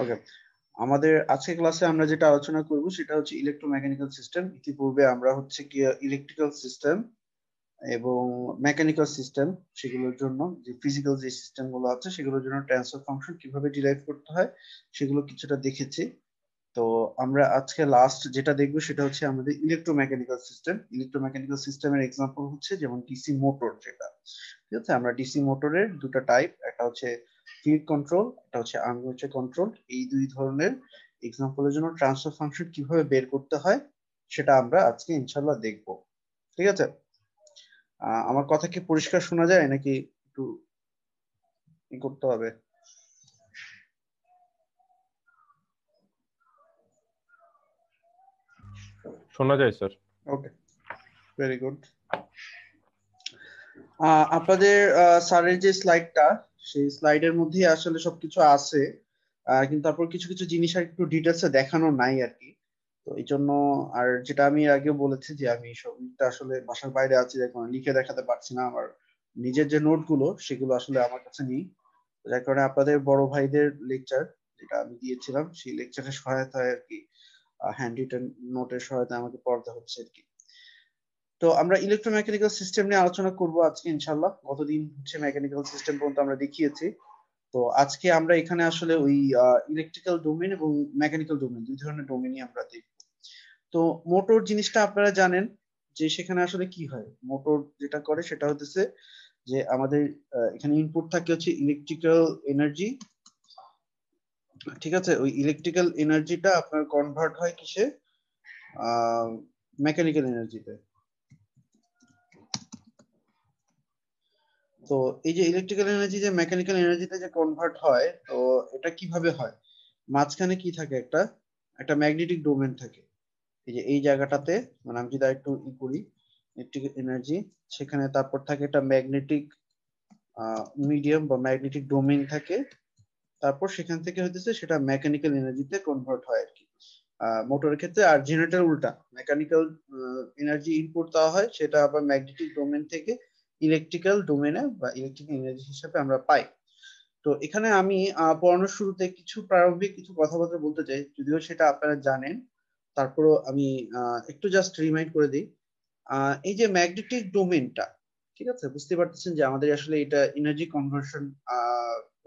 ওকে, আমাদের আজকের ক্লাসে আমরা যেটা আলোচনা করব সেটা হচ্ছে ইলেকট্রোমেকানিক্যাল সিস্টেম। ইতিপূর্বে আমরা হচ্ছে কি ইলেকট্রিক্যাল সিস্টেম এবং মেকানিক্যাল সিস্টেম, সেগুলোর জন্য যে ফিজিক্যাল যে সিস্টেম গুলো আছে সেগুলোর জন্য ট্রান্সফার ফাংশন কিভাবে ডিরাইভ করতে হয় সেগুলো কিছুটা দেখেছি। তো আমরা আজকে লাস্ট যেটা দেখবো সেটা হচ্ছে আমাদের ইলেকট্রোমেকানিক্যাল সিস্টেম। ইলেকট্রোমেকানিক্যাল সিস্টেমের এক্সাম্পল হচ্ছে যেমন ডিসি মোটর, যেটা ঠিক আছে। আমরা ডিসি মোটরের দুটো টাইপ, একটা হচ্ছে ফিল্ড কন্ট্রোল, একটা হচ্ছে আর্মেচার কন্ট্রোল। এই দুই ধরনের এক্সাম্পলের জন্য ট্রান্সফার ফাংশন কিভাবে বের করতে হয় সেটা আমরা আজকে ইনশাল্লাহ দেখবো। ঠিক আছে, আমার কথা কি পরিষ্কার শোনা যায় নাকি একটু ই করতে হবে? শোনা যায় স্যার। ওকে, ভেরি গুড। আপনাদের স্যারের যে স্লাইডটা, সেই স্লাইডের মধ্যেই আসলে সবকিছু আছে, কিন্তু তারপর কিছু কিছু জিনিস আর একটু ডিটেলসে দেখানো নাই আর কি। তো এই জন্য, আর যেটা আমি আগেও বলেছি যে আমি সবটা আসলে বাসার বাইরে আছি, এখন লিখে দেখাতে পারছি না। আমার নিজের যে নোটগুলো সেগুলো আসলে আমার কাছে নেই, যার কারণে আপনাদের বড় ভাইদের লেকচার যেটা আমি দিয়েছিলাম সেই লেকচারের সহায়তায় আর কি, হ্যান্ড রিটেন নোটের সহায়তায় আমাকে পড়তে হচ্ছে আর কি। তো আমরা ইলেকট্রোমেকানিক্যাল সিস্টেম নিয়ে আলোচনা করব আজকে ইনশাল্লাহ। গতদিন হচ্ছে মেকানিক্যাল সিস্টেম পর্যন্ত আমরা দেখিয়েছি। তো আজকে আমরা এখানে আসলে ওই ইলেকট্রিক্যাল ডোমেন এবং মেকানিক্যাল ডোমেন, দুই ধরনের ডোমেনই আমরা দেখব। তো মোটর জিনিসটা আপনারা জানেন যে সেখানে আসলে কি হয়। মোটর যেটা করে সেটা হচ্ছে যে আমাদের এখানে ইনপুট থাকে হচ্ছে ইলেকট্রিক্যাল এনার্জি। ঠিক আছে, ওই ইলেকট্রিক্যাল এনার্জিটা আপনার কনভার্ট হয় কিসে? মেকানিক্যাল এনার্জিতে। তো এই যে ইলেকট্রিক্যাল এনার্জি যে মেকানিক্যাল এনার্জিতে যে কনভার্ট হয়, তো এটা কিভাবে হয়? মাঝখানে কি থাকে? একটা একটা ম্যাগনেটিক ডোমেন থাকে। এই যে এই জায়গাটাতে, মানে আমি যদি একটু ই করি, ইলেকট্রিক এনার্জি, সেখানে তারপর থাকে একটা ম্যাগনেটিক মিডিয়াম বা ম্যাগনেটিক ডোমেন থাকে। তারপর সেখান থেকে হইতেছে সেটা মেকানিক্যাল এনার্জিতে কনভার্ট হয় আর কি, মোটরের ক্ষেত্রে। আর জেনারেটর উল্টা, মেকানিক্যাল এনার্জি ইনপুট দেওয়া হয়, সেটা আবার ম্যাগনেটিক ডোমেন থেকে ইলেকট্রিক্যাল ডোমেনে বা ইলেকট্রিক্যাল এনার্জি হিসেবে আমরা পাই। তো এখানে আমি পড়ানোর শুরুতে কিছু প্রারম্ভিক কিছু কথাবার্তা বলতে চাই, যদিও সেটা আপনারা জানেন, তারপরও আমি একটু জাস্ট রিমাইন্ড করে দিই। এই যে ম্যাগনেটিক ডোমেনটা, ঠিক আছে, বুঝতে পারতেছেন যে আমাদের আসলে এটা এনার্জি কনভার্সন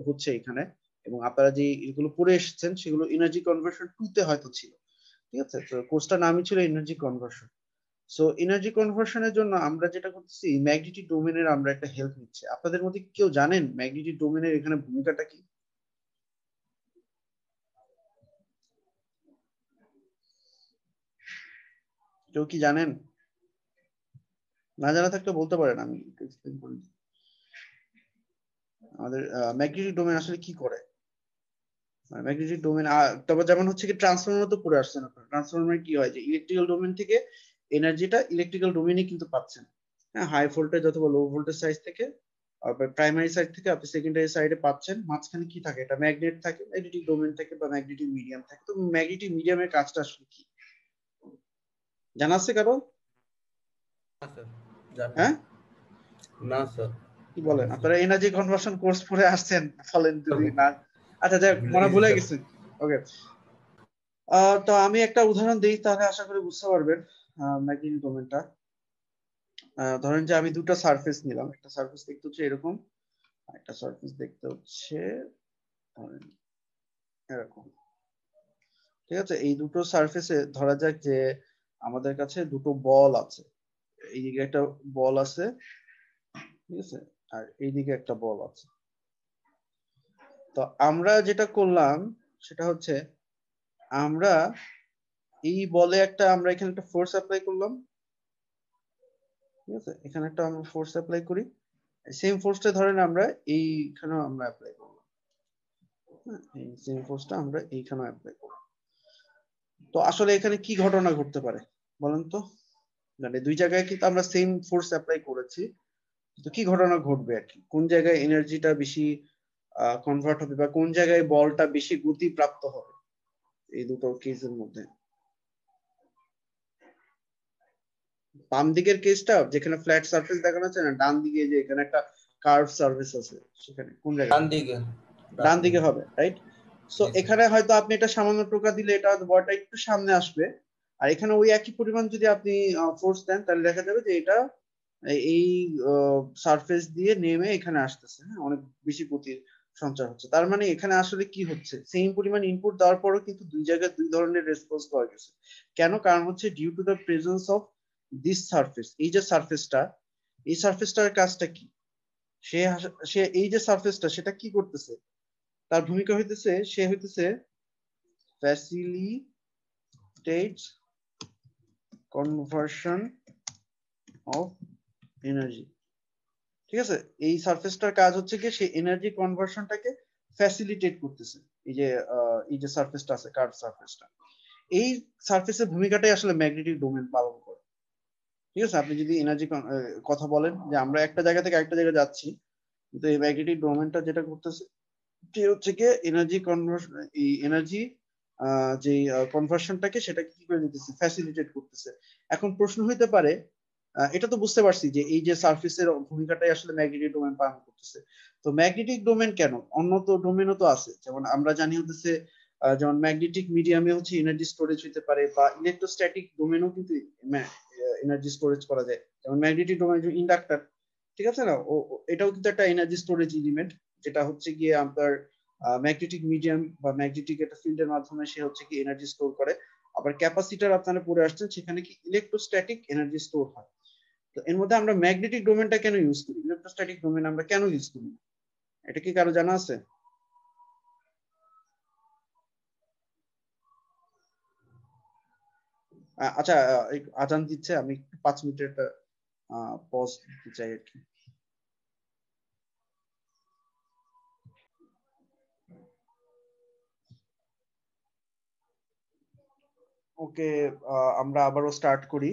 হচ্ছে এখানে। এবং আপনারা যে এগুলো পড়ে এসেছেন সেগুলো এনার্জি কনভার্সন 2 তে হয়তো ছিল। ঠিক আছে, তো কোর্সটার নামই ছিল এনার্জি কনভার্সন। সো এনার্জি কনভার্সনের জন্য আমরা যেটা করতেছি, ম্যাগনেটিক ডোমেনের আমরা একটা হেল্প নিচ্ছি। আপনাদের মধ্যে কেউ জানেন ম্যাগনেটিক ডোমেনের এখানে ভূমিকাটা কি? কেউ কি জানেন? না জানা থাকলে বলতে পারেন, আমি একটু এক্সপ্লেইন করে দিই। আমাদের ম্যাগনেটিক ডোমেন আসলে কি করে? ম্যাগনেটিক ডোমেন, তারপর যেমন হচ্ছে কি ট্রান্সফরমার তো পড়ে আসছেন আপনারা। ট্রান্সফরমার কি হয়, যে ইলেকট্রিক্যাল ডোমেন থেকে এনার্জিটা ইলেকট্রিক্যাল ডোমেনে কিন্তু পাচ্ছেন। হ্যাঁ, হাই ভোল্টেজ অথবা লো ভোল্টেজ সাইড থেকে, প্রাইমারি সাইড থেকে আপনি সেকেন্ডারি সাইডে পাচ্ছেন। মাঝখানে কি থাকে? এটা ম্যাগনেট থাকে, ম্যাগনেটিক ডোমেন থাকে বা ম্যাগনেটিক মিডিয়াম থাকে। তো ম্যাগনেটিক মিডিয়ামের কাজটা আসলে কি জানা আছে কারো? না স্যার, জানি না। হ্যাঁ, না স্যার, কি বলেন আপনারা? এনার্জি কনভার্সন কোর্স পড়ে আসছেন, বলেন যদি না। আচ্ছা, যাক, ভুলে মনে গেছি ভুলে স্যার। গেছেন। ওকে, তো আমি একটা উদাহরণ দিই, তাহলে আশা করি বুঝতে পারবেন ম্যাগনেটিক ডোমেনটা। ধরেন যে আমি দুটো সারফেস নিলাম, একটা সারফেস দেখতে হচ্ছে এরকম, আর একটা সারফেস দেখতে হচ্ছে ধরেন এরকম। ঠিক আছে, এই দুটো সারফেসে ধরা যাক যে আমাদের কাছে দুটো বল আছে। এইদিকে একটা বল আছে, ঠিক আছে, আর এইদিকে একটা বল আছে। তো আমরা যেটা করলাম সেটা হচ্ছে, আমরা এই বলে আমরা এখানে একটা ফোর্স অ্যাপ্লাই করলাম। ঠিক আছে, এখানে একটা আমরা ফোর্স অ্যাপ্লাই করি। সেম ফোর্সটা ধরেন আমরা এইখানেও আমরা অ্যাপ্লাই করলাম। এই সেম ফোর্সটা আমরা এইখানেও অ্যাপ্লাই করব। তো আসলে এখানে কি ঘটনা ঘটতে পারে বলেন তো? মানে দুই জায়গায় কিন্তু আমরা সেম ফোর্স অ্যাপ্লাই করেছি, তো কি ঘটনা ঘটবে আর কি? কোন জায়গায় এনার্জিটা বেশি কনভার্ট হবে বা কোন জায়গায় বলটা বেশি গতি প্রাপ্ত হবে এই দুটো কেসের মধ্যে? বাম দিকের কেসটা যেখানে ফ্ল্যাট সারফেস দেখানো আছে না, ডান দিকে যে এখানে একটা কার্ভ সারফেস আছে, সেখানে কোন জায়গায়? ডান দিকে। ডান দিকে হবে, রাইট? সো জি স্যার। এখানে হয়তো আপনি এটা সামান্য টোকা দিলে এটা বলটা একটু সামনে আসবে, আর এখানে ওই একই পরিমাণ যদি আপনি ফোর্স দেন তাহলে দেখা যাবে যে এটা এই সারফেস দিয়ে নেমে এখানে আসতেছে, হ্যাঁ, অনেক বেশি গতির সঞ্চার হচ্ছে। তার মানে এখানে আসলে কি হচ্ছে, সেম পরিমাণ ইনপুট দেওয়ার পরও কিন্তু দুই জায়গায় দুই ধরনের রেসপন্স পাওয়া গেছে। কেন? কারণ হচ্ছে due to the presence of this surface. এই যে সারফেসটা, এই সারফেসটার কাজটা কি? সে সে এই যে সারফেসটা সেটা কি করতেছে? তার ভূমিকা হইতেছে, সে হইতেছে facilitates conversion of energy। ঠিক আছে, এই সারফেসটার কাজ হচ্ছে কি সে এনার্জি কনভার্সনটাকে ফ্যাসিলিটেট করতেছে। এই যে সারফেসটা আছে, কার্ভ সারফেসটা, এই সারফেসের ভূমিকাটাই আসলে ম্যাগনেটিক ডোমেন পালন করে। ঠিক আছে, আপনি যদি এনার্জি কথা বলেন যে আমরা একটা জায়গা থেকে আরেকটা জায়গায় যাচ্ছি, কিন্তু এই ম্যাগনেটিক ডোমেনটা যেটা করতেছে যে হচ্ছে কি এনার্জি কনভার্সন, এই এনার্জি যে কনভার্সনটাকে সেটাকে কি করে দিতেছে, ফ্যাসিলিটেট করতেছে। এখন প্রশ্ন হইতে পারে, এটা তো বুঝতে পারছি যে এই যে সারফেসের ভূমিকাটাই আসলে ম্যাগনেটিক ডোমেন পালন করতেছে। তো ম্যাগনেটিক ডোমেন কেন, অন্য তো ডোমেনও তো আছে, যেমন আমরা জানি হতেছে যেমন ম্যাগনেটিক মিডিয়ামে হচ্ছে এনার্জি স্টোরেজ হইতে পারে, বা ইলেকট্রোস্ট্যাটিক ডোমেনও কিন্তু এনার্জি স্টোরেজ করা যায়, যেমন ম্যাগনেটিক ডোমেন ইন্ডাক্টর। ঠিক আছে না, এটাও কিন্তু একটা এনার্জি স্টোরেজ এলিমেন্ট, যেটা হচ্ছে গিয়ে আপনার ম্যাগনেটিক মিডিয়াম বা ম্যাগনেটিক একটা ফিল্ডের মাধ্যমে সে হচ্ছে কি এনার্জি স্টোর করে। আবার ক্যাপাসিটর আপনারা পড়ে আসছেন, সেখানে কি ইলেকট্রোস্ট্যাটিক এনার্জি স্টোর হয়। তো এর মধ্যে আমরা ম্যাগনেটিক ডোমেনটা কেন ইউজ করি, ইলেকট্রোস্ট্যাটিক ডোমেন আমরা কেন ইউজ করি না? এটা কি কারো জানা আছে? আচ্ছা, আজান দিচ্ছে, আমি 5 মিনিটের একটা পজ দিতে চাই আর কি। ওকে, আমরা আবারও স্টার্ট করি।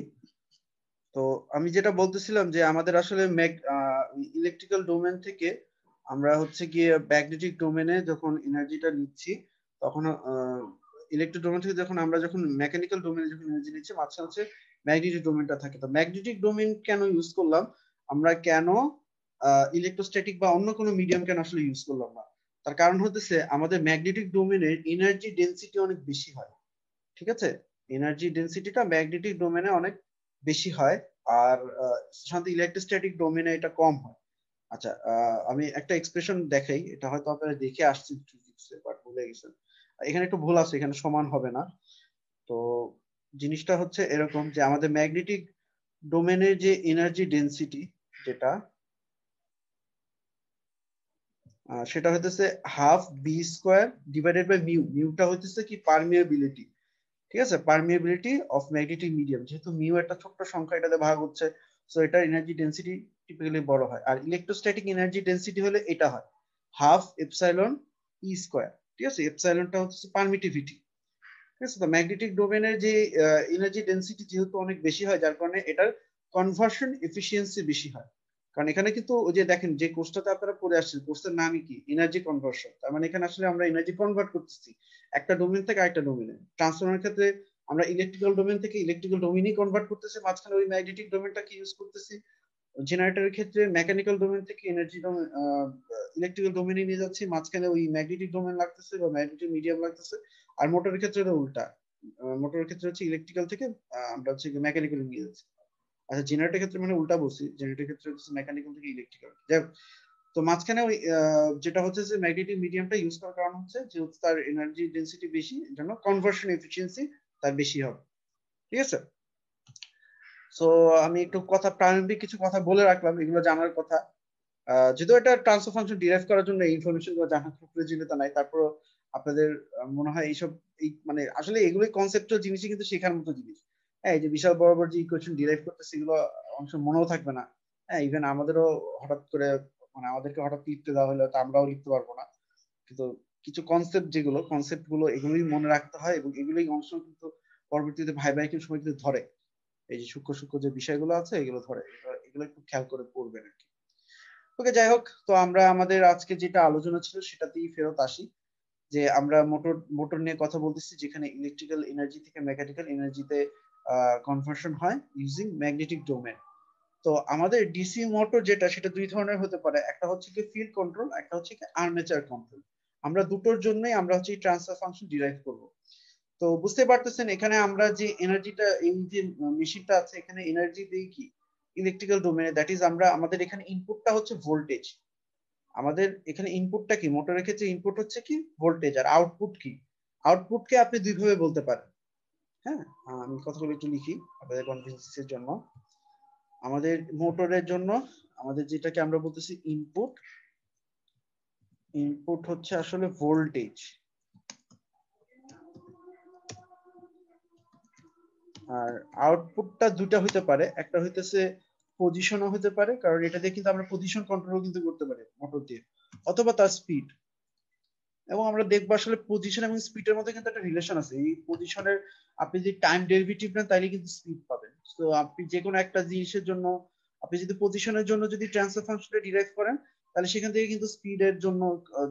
তো আমি যেটা বলতেছিলাম যে আমাদের আসলে ইলেকট্রিক্যাল ডোমেন থেকে আমরা হচ্ছে গিয়ে ম্যাগনেটিক ডোমেনে যখন এনার্জিটা নিচ্ছি, তখন ইলেকট্রিক ডোমেন থেকে যখন মেকানিক্যাল ডোমেনে যখন এনার্জি নিচ্ছি, মাঝখানে হচ্ছে ম্যাগনেটিক ডোমেনটা থাকে। তো ম্যাগনেটিক ডোমেন কেন ইউজ করলাম, আমরা কেন ইলেকট্রোস্ট্যাটিক বা অন্য কোনো মিডিয়াম কেন আসলে ইউজ করলাম না? তার কারণ হতেছে আমাদের ম্যাগনেটিক ডোমেনের এনার্জি ডেনসিটি অনেক বেশি হয়। ঠিক আছে, এনার্জি ডেনসিটিটা ম্যাগনেটিক ডোমেনে অনেক বেশি হয়, আর সাধারণত ইলেকট্রোস্ট্যাটিক ডোমেনে এটা কম হয়। আচ্ছা, আমি একটা এক্সপ্রেশন দেখাই, এটা হয়তো আপনারা দেখে আসছেন ফিজিক্সে বাট ভুলে গেছেন। এখানে একটু ভুল আছে, এখানে সমান হবে না। তো জিনিসটা হচ্ছে এরকম যে আমাদের ম্যাগনেটিক ডোমেনের যে এনার্জি ডেনসিটি, যেটা সেটা হইতেছে half B square divided by mu. মিউটা হইতেছে কি পারমিয়াবিলিটি। ঠিক আছে, পারমিয়াবিলিটি অফ ম্যাগনেটিক মিডিয়াম, যেহেতু মিউ একটা ছোট্ট সংখ্যা, এটাতে ভাগ হচ্ছে, সো এটার এনার্জি ডেনসিটি টিপিক্যালি বড় হয়। আর ইলেকট্রোস্ট্যাটিক এনার্জি ডেনসিটি হলে এটা হয় হাফ এপসাইলন ই স্কোয়ার। ঠিক আছে, এপসাইলনটা হচ্ছে পারমিটিভিটি। ঠিক আছে, তো ম্যাগনেটিক ডোমেনের যে এনার্জি ডেনসিটি যেহেতু অনেক বেশি হয়, যার কারণে এটার কনভার্সন এফিসিয়েন্সি বেশি হয়। কারণ এখানে কিন্তু ওই যে দেখেন যে কোর্সটাতে আপনারা পড়ে আসছেন, কোর্সের নামই কি, এনার্জি কনভার্সন। তার মানে এখানে আসলে আমরা এনার্জি কনভার্ট করতেছি একটা ডোমেন থেকে আরেকটা ডোমেনে। ট্রান্সফরমারের ক্ষেত্রে আমরা ইলেকট্রিক্যাল ডোমেন থেকে ইলেকট্রিক্যাল ডোমেনই কনভার্ট করতেছি, মাঝখানে ওই ম্যাগনেটিক ডোমেনটাকে ইউজ করতেছি। জেনারেটরের ক্ষেত্রে মেকানিক্যাল ডোমেন থেকে এনার্জি ডোমেন ইলেকট্রিক্যাল ডোমেনে নিয়ে যাচ্ছি, মাঝখানে ওই ম্যাগনেটিক ডোমেন লাগতেছে বা ম্যাগনেটিক মিডিয়াম লাগতেছে। আর মোটরের ক্ষেত্রে এটা উল্টা, মোটরের ক্ষেত্রে হচ্ছে ইলেকট্রিক্যাল থেকে আমরা হচ্ছে মেকানিক্যাল নিয়ে যাচ্ছি। আচ্ছা, জেনারেটরের ক্ষেত্রে মানে উল্টা বলছি, জেনারেটরের ক্ষেত্রে হচ্ছে মেকানিক্যাল থেকে ইলেকট্রিক্যাল। তো মাঝখানে ওই যেটা হচ্ছে যে ম্যাগনেটিক মিডিয়ামটা ইউজ করার কারণ হচ্ছে যেহেতু তার এনার্জি ডেনসিটি বেশি, এর জন্য কনভার্সন এফিসিয়েন্সি তার বেশি হবে। ঠিক আছে, সো আমি একটু প্রারম্ভিক কিছু কথা বলে রাখলাম, এগুলো জানার কথা। যদিও এটা ট্রান্সফার ফাংশন ডিরাইভ করার জন্য এই ইনফরমেশন গুলো জানার খুব প্রয়োজনীয়তা নাই, তারপর আপনাদের মনে হয় এইসব এই মানে আসলে এগুলোই কনসেপ্টুয়াল জিনিসই কিন্তু শেখার মতো জিনিস। হ্যাঁ, এই যে বিশাল বড় বড় যে ইকুয়েশন ডিরাইভ করতেছে, এগুলো অংশ মনেও থাকবে না। হ্যাঁ, ইভেন আমাদেরও হঠাৎ করে মানে আমাদেরকে হঠাৎ লিখতে দেওয়া হলে তো আমরাও লিখতে পারবো না। কিন্তু কিছু কনসেপ্ট, যেগুলো কনসেপ্ট গুলো এগুলোই মনে রাখতে হয়, এবং এগুলোই অংশ কিন্তু পরবর্তীতে ভাই ভাই কিন্তু সময় কিন্তু ধরে। এই যে সূক্ষ্ম সূক্ষ্ম যে বিষয়গুলো আছে এগুলো ধরে, এগুলো একটু খেয়াল করে পড়বেন আর কি। ওকে, যাই হোক, তো আমরা আমাদের আজকে যেটা আলোচনা ছিল সেটাতেই ফেরত আসি, যে আমরা মোটর মোটর নিয়ে কথা বলতেছি, যেখানে ইলেকট্রিক্যাল এনার্জি থেকে মেকানিক্যাল এনার্জিতে কনভার্সন হয় ইউজিং ম্যাগনেটিক ডোমেন। তো আমাদের ডিসি মোটর যেটা, সেটা দুই ধরনের হতে পারে, একটা হচ্ছে কি ফিল্ড কন্ট্রোল, একটা হচ্ছে কি আর্মেচার কন্ট্রোল। আমরা দুটোর জন্যই আমরা হচ্ছে এই ট্রান্সফার ফাংশন ডিরাইভ করব। তো বুঝতে পারতেছেন এখানে আমরা যে এনার্জিটা, এই যে মেশিনটা আছে এখানে এনার্জি দেই কি ইলেকট্রিক্যাল ডোমেনে, দ্যাট ইজ আমরা আমাদের এখানে ইনপুটটা হচ্ছে ভোল্টেজ। আমাদের এখানে ইনপুটটা কি, মোটরের ক্ষেত্রে ইনপুট হচ্ছে কি ভোল্টেজ, আর আউটপুট কি, আউটপুটকে আপনি দুইভাবে বলতে পারেন। হ্যাঁ, আমি কথাগুলো একটু লিখি আপনাদের কনভিন্সের জন্য। আমাদের মোটরের জন্য আমাদের যেটাকে আমরা বলতেছি ইনপুট, ইনপুট হচ্ছে আসলে ভোল্টেজ, আর আউটপুটটা দুটা হতে পারে, একটা হইতেছে পজিশনও হতে পারে, কারণ এটা দিয়ে কিন্তু আমরা পজিশন কন্ট্রোল কিন্তু করতে পারি মোটর দিয়ে, অথবা তার স্পিড। এবং আমরা দেখবো আসলে পজিশন এবং স্পিডের মধ্যে কিন্তু একটা রিলেশন আছে। এই পজিশনের আপনি যদি টাইম ডেরিভেটিভ নেন তাহলে কিন্তু স্পিড পাবেন। তো আপনি যে কোনো একটা জিনিসের জন্য আপনি যদি পজিশনের জন্য যদি ট্রান্সফার ফাংশনটা ডিরাইভ করেন তাহলে সেখান থেকে কিন্তু স্পিডের জন্য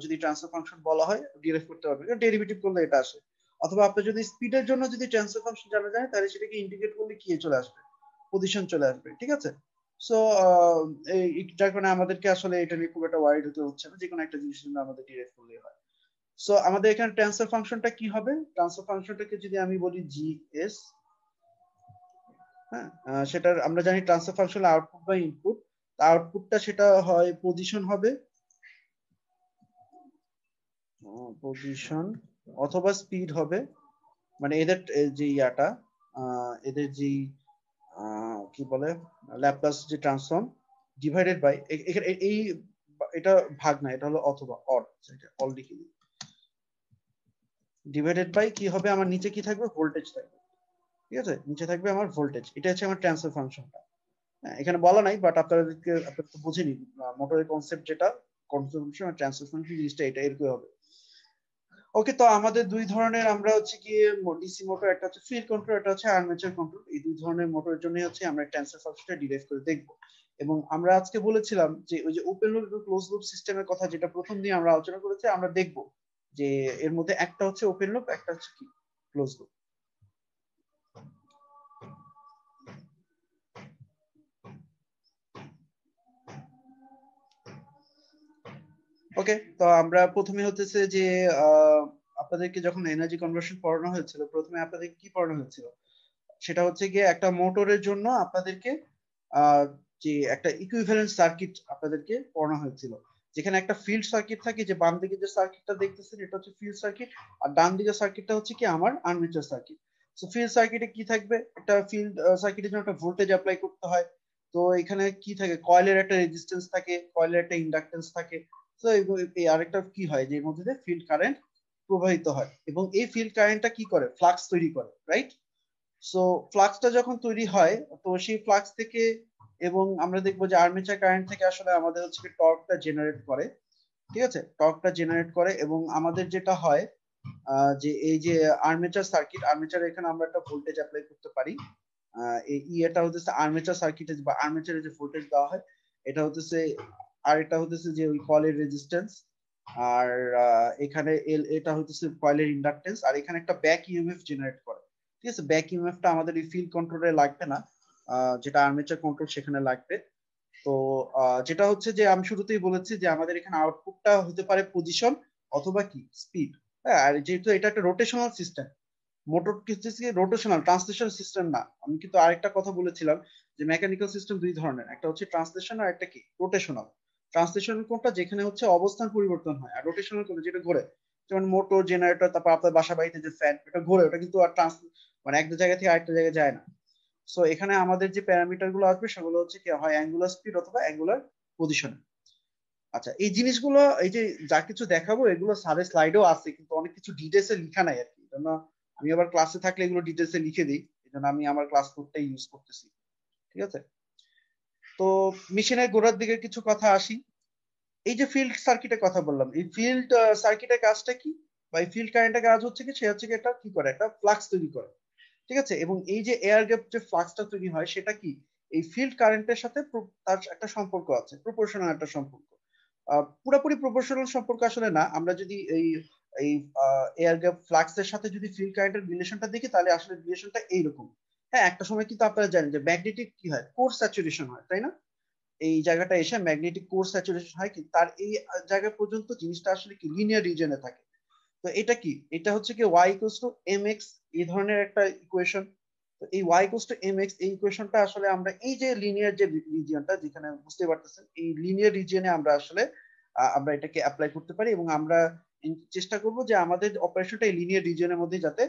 যদি ট্রান্সফার ফাংশন বলা হয় ডিরাইভ করতে পারবেন, ডেরিভেটিভ করলে এটা আসে। অথবা আপনি যদি স্পিডের জন্য যদি ট্রান্সফার ফাংশন জানা যায় তাহলে সেটাকে ইন্টিগ্রেট করলে কি চলে আসবে, পজিশন চলে আসবে। ঠিক আছে, সো যার কারণে আমাদেরকে আসলে এটা নিয়ে খুব একটা ওয়ারিড হতে হচ্ছে না, যে কোনো একটা জিনিসের জন্য আমাদের ডিরাইভ করলেই হয়। সো আমাদের এখানে ট্রান্সফার ফাংশনটা কি হবে, ট্রান্সফার ফাংশনটাকে যদি আমি বলি জিএস, হ্যাঁ, সেটার আমরা জানি ট্রান্সফার ফাংশন আউটপুট বা ইনপুট, আউটপুটটা সেটা হয় পজিশন হবে, পজিশন অথবা স্পিড হবে, মানে এদের যে ইয়াটা এদের যে কি বলে ল্যাপ্লাস যে ট্রান্সফর্ম ডিভাইডেড বাই এই এটা ভাগ না, এটা হলো অথবা অর, এটা অল লিখে দিই, ডিভাইডেড বাই কি হবে, আমার নিচে কি থাকবে ভোল্টেজ থাকবে। ঠিক আছে, নিচে থাকবে আমার ভোল্টেজ, এটা হচ্ছে আমার ট্রান্সফার ফাংশনটা। হ্যাঁ, এখানে বলা নাই বাট আপনাদেরকে আপনারা তো বুঝে নিন মোটরের কনসেপ্ট, যেটা কনফিগারেশন আর ট্রান্সফার ফাংশন জিনিসটা এটা এরকম হবে। ওকে, তো আমাদের দুই ধরনের আমরা হচ্ছে কি ডিসি মোটর, একটা হচ্ছে ফিল্ড কন্ট্রোল, একটা হচ্ছে আর্মেচার কন্ট্রোল, এই দুই ধরনের মোটরের জন্য হচ্ছে আমরা ট্রান্সফার ফাংশনটা ডিরাইভ করে দেখব। এবং আমরা আজকে বলেছিলাম যে ওই যে ওপেন লুপ এবং ক্লোজ লুপ সিস্টেমের কথা, যেটা প্রথম দিন আমরা আলোচনা করেছি, আমরা দেখব যে এর মধ্যে একটা হচ্ছে ওপেন লুপ, একটা হচ্ছে কি ক্লোজ লুপ। ওকে, তো আমরা প্রথমে হতেছে যে আপনাদেরকে যখন এনার্জি কনভার্সন পড়ানো হয়েছিল, প্রথমে আপনাদেরকে কি পড়ানো হয়েছিল, সেটা হচ্ছে গিয়ে একটা মোটরের জন্য আপনাদেরকে আহ, যে একটা ইকুইভ্যালেন্ট সার্কিট আপনাদেরকে পড়ানো হয়েছিল, যেখানে একটা ফিল্ড সার্কিট থাকে, যে বাম দিকে যে সার্কিটটা দেখতেছেন এটা হচ্ছে ফিল্ড সার্কিট, আর ডান দিকের সার্কিটটা হচ্ছে কি আমার আর্মেচার সার্কিট। তো ফিল্ড সার্কিটে কি থাকবে, একটা ফিল্ড সার্কিটের জন্য একটা ভোল্টেজ অ্যাপ্লাই করতে হয়। তো এখানে কি থাকে, কয়েলের একটা রেজিস্ট্যান্স থাকে, কয়েলের একটা ইন্ডাকটেন্স থাকে। তো এই আরেকটা কি হয় যে এর মধ্যে দিয়ে ফিল্ড কারেন্ট প্রবাহিত হয়, এবং এই ফিল্ড কারেন্টটা কি করে, ফ্লাক্স তৈরি করে, রাইট? সো ফ্লাক্সটা যখন তৈরি হয়, তো সেই ফ্লাক্স থেকে, এবং আমরা দেখবো যে আর্মেচার কারেন্ট থেকে আসলে আমাদের হচ্ছে টর্কটা জেনারেট করে। ঠিক আছে, টর্কটা জেনারেট করে, এবং আমাদের যেটা হয় যে এই যে আর্মেচার সার্কিট, আর্মেচার এখানে আমরা একটা ভোল্টেজ অ্যাপ্লাই করতে পারি। এই এটা হতেছে আর্মেচার সার্কিটে বা আর্মেচারে যে ভোল্টেজ দেওয়া হয় এটা হতেছে, আর এটা হতেছে যে ওই কয়েলের রেজিস্ট্যান্স, আর এখানে এটা হতেছে কয়েলের ইন্ডাকটেন্স, আর এখানে একটা ব্যাক ইএমএফ জেনারেট করে। ঠিক আছে, ব্যাক ইএমএফটা আমাদের এই ফিল্ড কন্ট্রোলে লাগবে না, যেটা আর্মেচার কন্ট্রোল সেখানে লাগবে। তো যেটা হচ্ছে যে আমি শুরুতেই বলেছি যে আমাদের এখানে আউটপুটটা হতে পারে পজিশন অথবা কি স্পিড। হ্যাঁ, আর যেহেতু এটা একটা রোটেশনাল সিস্টেম, মোটর কিছু রোটেশনাল ট্রান্সলেশন সিস্টেম না। আমি কিন্তু আরেকটা কথা বলেছিলাম যে মেকানিক্যাল সিস্টেম দুই ধরনের, একটা হচ্ছে ট্রান্সলেশন আর একটা কি রোটেশনাল। ট্রান্সলেশন কোনটা, যেখানে হচ্ছে অবস্থান পরিবর্তন হয়, আর রোটেশনাল কোনটা যেটা ঘোরে, যেমন মোটর, জেনারেটর, তারপর আপনার বাসা বাড়িতে যে ফ্যান, এটা ঘোরে, ওটা কিন্তু আর মানে একটা জায়গা থেকে আরেকটা জায়গায় যায় না। সো এখানে আমাদের যে প্যারামিটার গুলো আসবে সেগুলো হচ্ছে কি হয় অ্যাঙ্গুলার স্পিড অথবা অ্যাঙ্গুলার পজিশন। আচ্ছা, এই জিনিসগুলো এই যে যা কিছু দেখাবো এগুলো স্যারের স্লাইডেও আছে, কিন্তু অনেক কিছু ডিটেলসে লেখা নাই আর কি, জন্য আমি আবার ক্লাসে থাকলে এগুলো ডিটেলসে লিখে দিই, এই জন্য আমি আমার ক্লাস নোটটাই ইউজ করতেছি। ঠিক আছে, তো মেশিনের গোড়ার দিকে কিছু কথা আসি। এই যে ফিল্ড সার্কিটের কথা বললাম, এই ফিল্ড সার্কিটের কাজটা কি, বা এই ফিল্ড কারেন্টের কাজ হচ্ছে কি, সে হচ্ছে কি একটা কি করে, একটা ফ্লাক্স তৈরি করে। ঠিক আছে, এবং এই যে এয়ার গ্যাপ যে ফ্লাক্সটা তৈরি হয় সেটা কি এই ফিল্ড কারেন্টের সাথে তার একটা সম্পর্ক আছে, প্রপোর্শনাল একটা সম্পর্ক। পুরোপুরি প্রপোর্শনাল সম্পর্ক আসলে না, আমরা যদি এই এই এয়ার গ্যাপ ফ্লাক্সের সাথে যদি ফিল্ড কারেন্টের রিলেশনটা দেখি তাহলে আসলে রিলেশনটা এইরকম। হ্যাঁ, একটা সময় কিন্তু আপনারা জানেন যে ম্যাগনেটিক কি হয়, কোর স্যাচুরেশন হয়, তাই না? এই জায়গাটা এসে ম্যাগনেটিক কোর স্যাচুরেশন হয় কি তার এই জায়গা পর্যন্ত জিনিসটা আসলে কি লিনিয়ার রিজনে থাকে। তো এটা কি, এটা হচ্ছে কি y ইকুয়ালস টু mx, এই ধরনের একটা ইকুয়েশন। তো এই y ইকুয়ালস টু mx এই ইকুয়েশনটা আসলে আমরা এই যে লিনিয়ার যে রিজিয়নটা যেখানে বুঝতে পারতেছেন এই লিনিয়ার রিজিয়নে আমরা আসলে আমরা এটাকে অ্যাপ্লাই করতে পারি এবং আমরা চেষ্টা করব যে আমাদের অপারেশনটা এই লিনিয়ার রিজিয়নের মধ্যে যাতে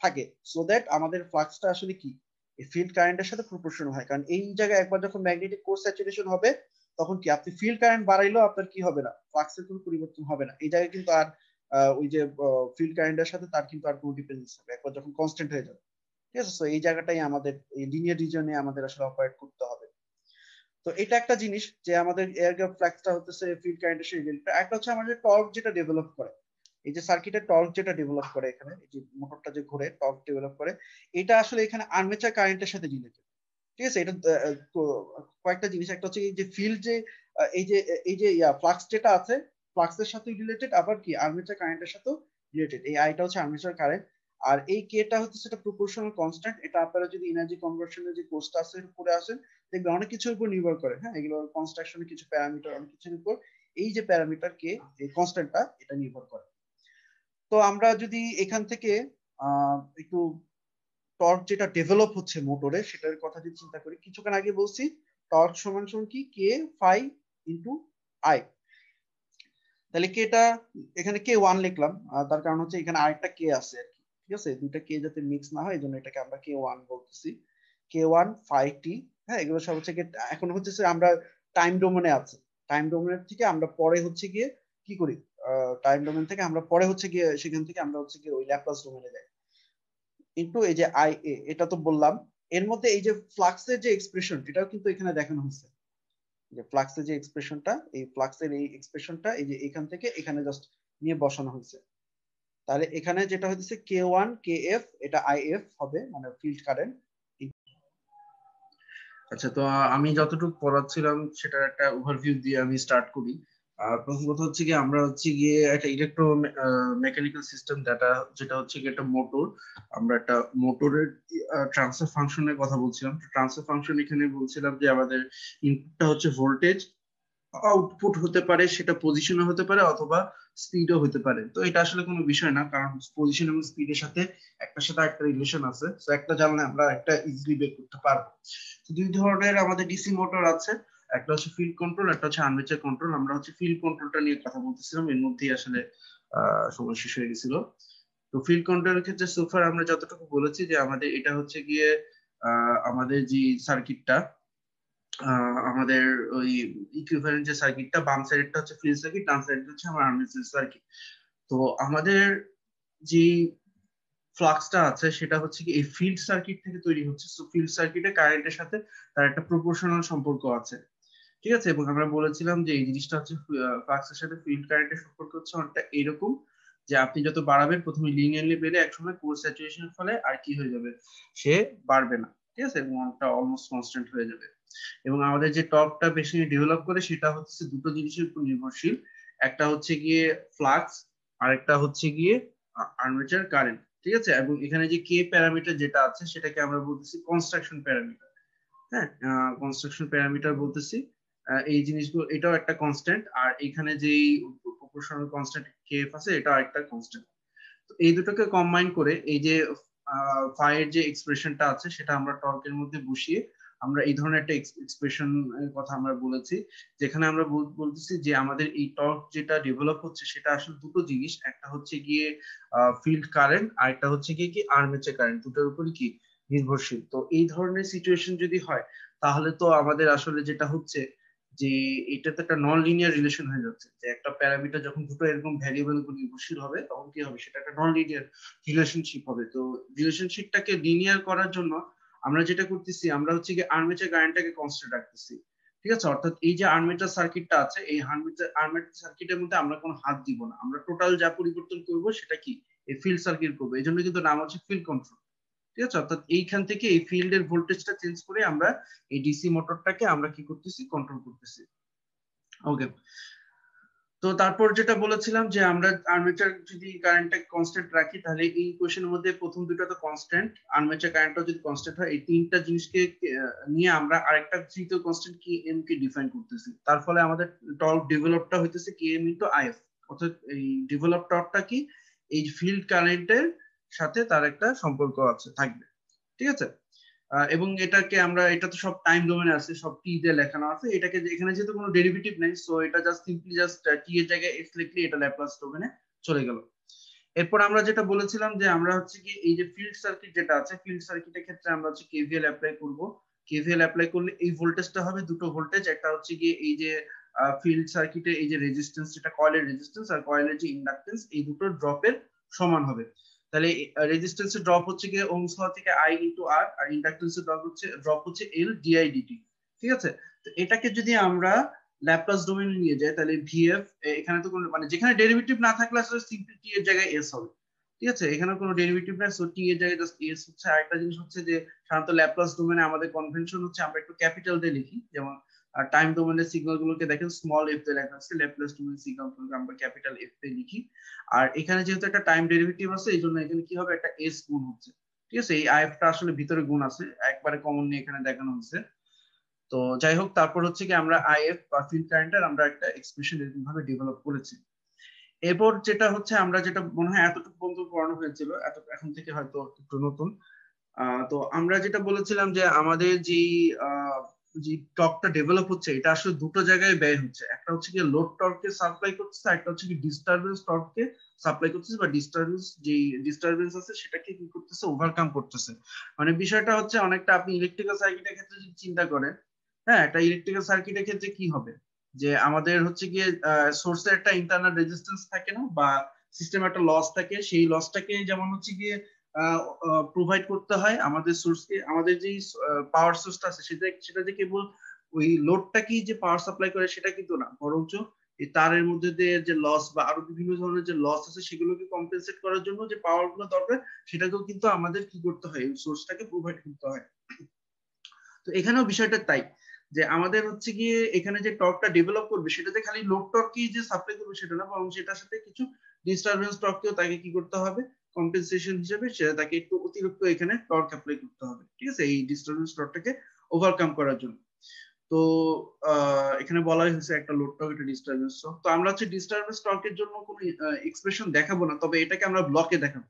থাকে, সো দ্যাট আমাদের ফ্লাক্সটা আসলে কি এই ফিল্ড কারেন্টের সাথে প্রপোর্শনাল হয়। কারণ এই জায়গায় একবার যখন ম্যাগনেটিক কোর স্যাচুরেশন হবে তখন কি আপনি ফিল্ড কারেন্ট বাড়াইলেও আপনার কি হবে না, ফ্লাক্সের কোনো পরিবর্তন হবে না। এই জায়গায় কিন্তু আর ওই যে ফিল্ড কারেন্টের সাথে তার কিন্তু আর কোনো ডিপেন্ডেন্স হবে একবার যখন কনস্ট্যান্ট হয়ে যাবে। ঠিক আছে, তো এই জায়গাটাই আমাদের এই লিনিয়ার রিজনে আমাদের আসলে অপারেট করতে হবে। তো এটা একটা জিনিস যে আমাদের এয়ার গ্যাপ ফ্লাক্সটা হচ্ছে ফিল্ড কারেন্টের সাথে রিলেটেড। একটা হচ্ছে আমাদের টর্ক যেটা ডেভেলপ করে, এই যে সার্কিটের টর্ক যেটা ডেভেলপ করে এখানে এই যে মোটরটা যে ঘুরে টর্ক ডেভেলপ করে, এটা আসলে এখানে আর্মেচার কারেন্টের সাথে রিলেটেড। ঠিক আছে, এটা কয়েকটা জিনিস, একটা হচ্ছে এই যে ফিল্ড যে এই যে ফ্লাক্স যেটা আছে ফ্লাক্সের সাথে রিলেটেড, আবার কি আর্মেচার কারেন্টের সাথে রিলেটেড। এই আইটা হচ্ছে আর্মেচার কারেন্ট, আর এই কেটা হচ্ছে সেটা প্রপোর্শনাল কনস্ট্যান্ট। এটা আপনারা যদি এনার্জি কনভার্সনের যে কোর্সটা আছে পড়ে আসেন দেখবেন অনেক কিছুর উপর নির্ভর করে। হ্যাঁ, এগুলো কনস্ট্রাকশনের কিছু প্যারামিটার, অনেক কিছুর উপর এই যে প্যারামিটার কে এই কনস্ট্যান্টটা এটা নির্ভর করে। তো আমরা যদি এখান থেকে একটু টর্ক যেটা ডেভেলপ হচ্ছে মোটরে সেটার কথা যদি চিন্তা করি, কিছুক্ষণ আগে বলছি টর্ক সমান সমান কি কে ফাই ইন্টু আই। তাহলে কেটা এখানে কে ওয়ান লিখলাম, তার কারণ হচ্ছে এখানে আরেকটা কে আছে আর কি। ঠিক আছে, দুইটা কে যাতে মিক্স না হয় এই জন্য এটাকে আমরা কে ওয়ান বলতেছি। কে ওয়ান ফাই টি। হ্যাঁ, এগুলো সব হচ্ছে গিয়ে এখন হচ্ছে আমরা টাইম ডোমেনে আছে। টাইম ডোমেনের থেকে আমরা পরে হচ্ছে গিয়ে কি করি, টাইম ডোমেন থেকে আমরা পরে হচ্ছে গিয়ে সেখান থেকে আমরা হচ্ছে গিয়ে ওই ল্যাপ্লাস ডোমেনে যাই। কিন্তু এই যে আই এ এটা তো বললাম, এর মধ্যে এই যে ফ্লাক্সের যে এক্সপ্রেশন এটাও কিন্তু এখানে দেখানো হয়েছে। যে ফ্লাক্সের যে এক্সপ্রেশনটা, এই ফ্লাক্সের এই এক্সপ্রেশনটা এই যে এখান থেকে এখানে জাস্ট নিয়ে বসানো হয়েছে। তাহলে এখানে যেটা হচ্ছে কে ওয়ান কে এফ, এটা আই এফ হবে মানে ফিল্ড কারেন্ট। আচ্ছা, তো আমি যতটুকু পড়াচ্ছিলাম সেটার একটা ওভারভিউ দিয়ে আমি স্টার্ট করি। প্রথম কথা হচ্ছে গিয়ে আমরা হচ্ছে গিয়ে একটা ইলেকট্রো মেকানিক্যাল সিস্টেম ডাটা, যেটা হচ্ছে গিয়ে একটা মোটর। আমরা একটা মোটরের ট্রান্সফার ফাংশনের কথা বলছিলাম। ট্রান্সফার ফাংশন এখানে বলছিলাম যে আমাদের ইনপুটটা হচ্ছে ভোল্টেজ, আউটপুট হতে পারে সেটা পজিশনও হতে পারে অথবা স্পিডও হতে পারে। তো এটা আসলে কোনো বিষয় না, কারণ পজিশন এবং স্পিডের সাথে একটার সাথে একটা রিলেশন আছে। তো একটা জানলে আমরা একটা ইজিলি বের করতে পারবো। তো দুই ধরনের আমাদের ডিসি মোটর আছে, একটা হচ্ছে ফিল্ড কন্ট্রোল, একটা হচ্ছে আর্মেচার কন্ট্রোল। আমরা হচ্ছে ফিল্ড কন্ট্রোলটা নিয়ে কথা বলতেছিলাম, এর মধ্যেই আসলে সময় শেষ হয়ে গেছিল। তো ফিল্ড কন্ট্রোলের ক্ষেত্রে সোফার আমরা যতটুকু বলেছি যে আমাদের এটা হচ্ছে গিয়ে আমাদের যে সার্কিটটা, আমাদের ওই ইকুইভ্যালেন্ট যে সার্কিটটা, বাম সাইডটা হচ্ছে ফিল্ড সার্কিট, ডান সাইডটা হচ্ছে আমার আর্মেচার সার্কিট। তো আমাদের যে ফ্লাক্সটা আছে সেটা হচ্ছে কি এই ফিল্ড সার্কিট থেকে তৈরি হচ্ছে। সো ফিল্ড সার্কিটে কারেন্টের সাথে তার একটা প্রপোর্শনাল সম্পর্ক আছে। ঠিক আছে, এবং আমরা বলেছিলাম যে এই জিনিসটা হচ্ছে ফ্লাক্সের সাথে ফিল্ড কারেন্টের সম্পর্ক হচ্ছে অনেকটা এরকম যে আপনি যত বাড়াবেন প্রথমে লিনিয়ারলি বেড়ে একসময় কোর স্যাচুরেশনের ফলে আর কি হয়ে যাবে, সে বাড়বে না। ঠিক আছে, এবং অনেকটা অলমোস্ট কনস্ট্যান্ট হয়ে যাবে। এবং আমাদের যে টর্কটা বেশি ডেভেলপ করে সেটা হচ্ছে দুটো জিনিসের উপর নির্ভরশীল। একটা হচ্ছে গিয়ে ফ্লাক্স, আর একটা হচ্ছে গিয়ে আর্মেচার কারেন্ট। ঠিক আছে, এবং এখানে যে কে প্যারামিটার যেটা আছে সেটাকে আমরা বলতেছি কনস্ট্রাকশন প্যারামিটার। হ্যাঁ, কনস্ট্রাকশন প্যারামিটার বলতেছি। এই জিনিসগুলো এটাও একটা কনস্ট্যান্ট, আর এখানে যেই প্রপোর্শনাল কনস্ট্যান্ট কেএফ আছে এটাও একটা কনস্ট্যান্ট। তো এই দুটোকে কম্বাইন করে এই যে ফাই এর যে এক্সপ্রেশনটা আছে সেটা আমরা টর্কের মধ্যে বসিয়ে আমরা এই ধরনের একটা এক্সপ্রেশন কথা আমরা বলেছি, যেখানে আমরা বলতেছি যে আমাদের এই টর্ক যেটা ডেভেলপ হচ্ছে সেটা আসলে দুটো জিনিস, একটা হচ্ছে গিয়ে ফিল্ড কারেন্ট আর একটা হচ্ছে গিয়ে কি আর্মেচার কারেন্ট, দুটোর উপরই কি নির্ভরশীল। তো এই ধরনের সিচুয়েশন যদি হয় তাহলে তো আমাদের আসলে যেটা হচ্ছে যে এটা তো একটা নন লিনিয়ার রিলেশন হয়ে যাচ্ছে, যে একটা প্যারামিটার যখন দুটো এরকম ভ্যারিয়েবল উপর নির্ভরশীল হবে তখন কি হবে, সেটা একটা নন লিনিয়ার রিলেশনশিপ হবে। তো রিলেশনশিপটাকে লিনিয়ার করার জন্য আমরা যেটা করতেছি আমরা হচ্ছে কি আর্মেচার কারেন্টটাকে কনস্ট্যান্ট রাখতেছি। ঠিক আছে, অর্থাৎ এই যে আর্মেচার সার্কিটটা আছে এই আর্মেচার সার্কিটের মধ্যে আমরা কোনো হাত দিব না, আমরা টোটাল যা পরিবর্তন করব সেটা কি এই ফিল্ড সার্কিট করবো। এই জন্য কিন্তু নাম হচ্ছে ফিল্ড কন্ট্রোল। ঠিক আছে, অর্থাৎ এইখান থেকে এই ফিল্ডের ভোল্টেজটা চেঞ্জ করে আমরা এই ডিসি মোটরটাকে আমরা কি করতেছি, কন্ট্রোল করতেছি। ওকে, তো তারপর যেটা বলেছিলাম যে আমরা আর্মেচার যদি কারেন্টটা কনস্ট্যান্ট রাখি তাহলে এই কোশ্চেনের মধ্যে প্রথম দুটো তো কনস্ট্যান্ট, আর্মেচার কারেন্টটা যদি কনস্ট্যান্ট হয়, এই তিনটা জিনিসকে নিয়ে আমরা আরেকটা তৃতীয় কনস্ট্যান্ট কে এম কে ডিফাইন করতেছি। তার ফলে আমাদের টর্ক ডেভেলপটা হইতেছে কে এম ইনটু আইএফ। অর্থাৎ এই ডেভেলপ টর্কটা কি, এই ফিল্ড কারেন্টের সাথে তার একটা সম্পর্ক আছে থাকবে, ঠিক আছে। এবং এটাকে আমরা, এটা তো সব টাইম ডোমেনে আছে, সব টি দিয়ে লেখানো আছে, এটাকে এখানে যেহেতু কোনো ডেরিভেটিভ নেই, সো এটা জাস্ট সিম্পলি জাস্ট টি এর জায়গায় এক্স লিখলে এটা ল্যাপ্লাস ডোমেনে চলে গেল। এরপর আমরা যেটা বলেছিলাম যে আমরা হচ্ছে কি এই যে ফিল্ড সার্কিট যেটা আছে, ফিল্ড সার্কিটের ক্ষেত্রে আমরা হচ্ছে কেভিএল অ্যাপ্লাই করব। কেভিএল অ্যাপ্লাই করলে এই ভোল্টেজটা হবে দুটো ভোল্টেজ, একটা হচ্ছে কি এই যে ফিল্ড সার্কিটে এই যে রেজিস্ট্যান্স, যেটা কয়েলের রেজিস্ট্যান্স আর কয়েলের যে ইন্ডাকটেন্স, এই দুটো ড্রপের সমান হবে। তাহলে রেজিস্ট্যান্সের ড্রপ হচ্ছে কি ওহমস ল থেকে আই ইনটু আর, আর ইন্ডাকটেন্সের ড্রপ হচ্ছে এল ডিআই ডিটি, ঠিক আছে। তো এটাকে যদি আমরা ল্যাপ্লাস ডোমেইনে নিয়ে যায় তাহলে ভিএফ, এখানে তো কোনো মানে যেখানে ডেরিভেটিভ না থাকলে আসলে সিম্পলি টি এর জায়গায় এস হবে, ঠিক আছে। এখানে কোনো ডেরিভেটিভ নাই, সো টি এর জায়গায় জাস্ট এস হচ্ছে। আরেকটা জিনিস হচ্ছে যে সাধারণত ল্যাপ্লাস ডোমেইনে আমাদের কনভেনশন হচ্ছে আমরা একটু ক্যাপিটাল দিয়ে লিখি, যেমন টাইম ডোমেইনের সিগন্যাল গুলোকে দেখেন স্মল এফ দিয়ে লেখা আছে, ল্যাপ্লাস ডোমেইন সিগন্যাল গুলোকে আমরা ক্যাপিটাল এফ দিয়ে লিখি। আর এখানে যেহেতু একটা টাইম ডেরিভেটিভ আছে এই জন্য এখানে কি হবে, একটা এস গুণ হচ্ছে, ঠিক আছে। এই আইএফটা আসলে ভিতরে গুণ আছে, একবারে কমন নিয়ে এখানে দেখানো হচ্ছে। তো যাই হোক, তারপর হচ্ছে কি আমরা আইএফ বা ফিল্ড কারেন্টের আমরা একটা এক্সপ্রেশন এরকম ভাবে ডেভেলপ করেছি। এরপর যেটা হচ্ছে আমরা যেটা মনে হয় এতটুকু পর্যন্ত পড়ানো হয়েছিল, এখন থেকে হয়তো একটু নতুন। তো আমরা যেটা বলেছিলাম যে আমাদের যে টর্কটা ডেভেলপ হচ্ছে এটা আসলে দুটো জায়গায় ব্যয় হচ্ছে, একটা হচ্ছে কি লোড টর্ককে সাপ্লাই করতেছে, একটা হচ্ছে কি ডিস্টারবেন্স টর্ককে সাপ্লাই করতেছে, বা ডিস্টারবেন্স আছে সেটাকে কি করতেছে, ওভারকাম করতেছে। মানে বিষয়টা হচ্ছে অনেকটা আপনি ইলেকট্রিক্যাল সার্কিটের ক্ষেত্রে যদি চিন্তা করেন, হ্যাঁ, একটা ইলেকট্রিক্যাল সার্কিটের ক্ষেত্রে কি হবে যে আমাদের হচ্ছে গিয়ে সোর্সের একটা ইন্টারনাল রেজিস্ট্যান্স থাকে না, বা সিস্টেমে একটা লস থাকে, সেই লসটাকে যেমন হচ্ছে গিয়ে প্রোভাইড করতে হয় আমাদের সোর্সকে, আমাদের যে পাওয়ার সোর্সটা আছে সেটা যে কেবল ওই লোডটা কি যে পাওয়ার সাপ্লাই করে সেটা কিন্তু না, বরঞ্চ এই তারের মধ্যে দিয়ে যে লস বা আরো বিভিন্ন ধরনের যে লস আছে সেগুলোকে কম্পেনসেট করার জন্য যে পাওয়ার গুলো দরকার সেটাকেও কিন্তু আমাদের কি করতে হয়, ওই সোর্সটাকে প্রোভাইড করতে হয়। তো এখানেও বিষয়টা তাই যে আমাদের হচ্ছে গিয়ে এখানে যে টর্কটা ডেভেলপ করবে সেটা যে খালি লোড টর্কই যে সাপ্লাই করবে সেটা না, বরং সেটার সাথে কিছু ডিস্টারবেন্স টর্ককেও তাকে কি করতে হবে, কম্পেনসেশন হিসেবে সেটা তাকে একটু অতিরিক্ত এখানে টর্ক অ্যাপ্লাই করতে হবে, ঠিক আছে, এই ডিস্টারবেন্স টর্কটাকে ওভারকাম করার জন্য। তো এখানে বলাই হয়েছে একটা লোড টর্ক, একটা ডিস্টারবেন্স টর্ক। তো আমরা হচ্ছে ডিস্টারবেন্স টর্কের জন্য কোনো এক্সপ্রেশন দেখাবো না, তবে এটাকে আমরা ব্লকে দেখাবো।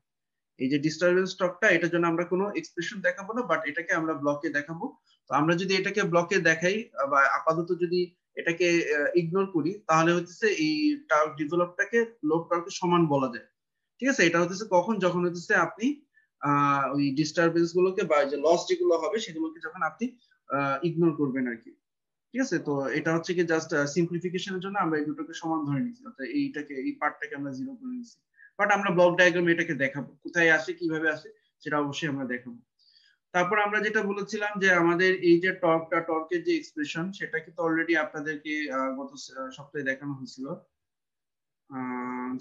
এই যে ডিস্টারবেন্স টর্কটা, এটার জন্য আমরা কোনো এক্সপ্রেশন দেখাবো না, বাট এটাকে আমরা ব্লকে দেখাবো। তো আমরা যদি এটাকে ব্লকে দেখাই বা আপাতত যদি এটাকে ইগনোর করি তাহলে হচ্ছে এই টার্ক ডেভেলপটাকে লোড টর্কের সমান বলা যায়, ঠিক আছে। এটা হচ্ছে কখন, যখন হচ্ছে আপনি ওই ডিস্টারবেন্স গুলোকে বা যে লস যেগুলো হবে সেগুলোকে যখন আপনি ইগনোর করবেন আর কি, ঠিক আছে। তো এটা হচ্ছে কি জাস্ট সিম্পলিফিকেশনের জন্য আমরা এই দুটোকে সমান ধরে নিচ্ছি, অর্থাৎ এই পার্টটাকে আমরা জিরো করে নিচ্ছি। বাট আমরা ব্লক ডায়াগ্রামে এটাকে দেখাবো, কোথায় আসে কিভাবে আসে সেটা অবশ্যই আমরা দেখাবো। তারপর আমরা যেটা বলেছিলাম যে আমাদের এই যে টর্কের যে এক্সপ্রেশন সেটা কিন্তু অলরেডি আপনাদেরকে গত সপ্তাহে দেখানো হয়েছিল।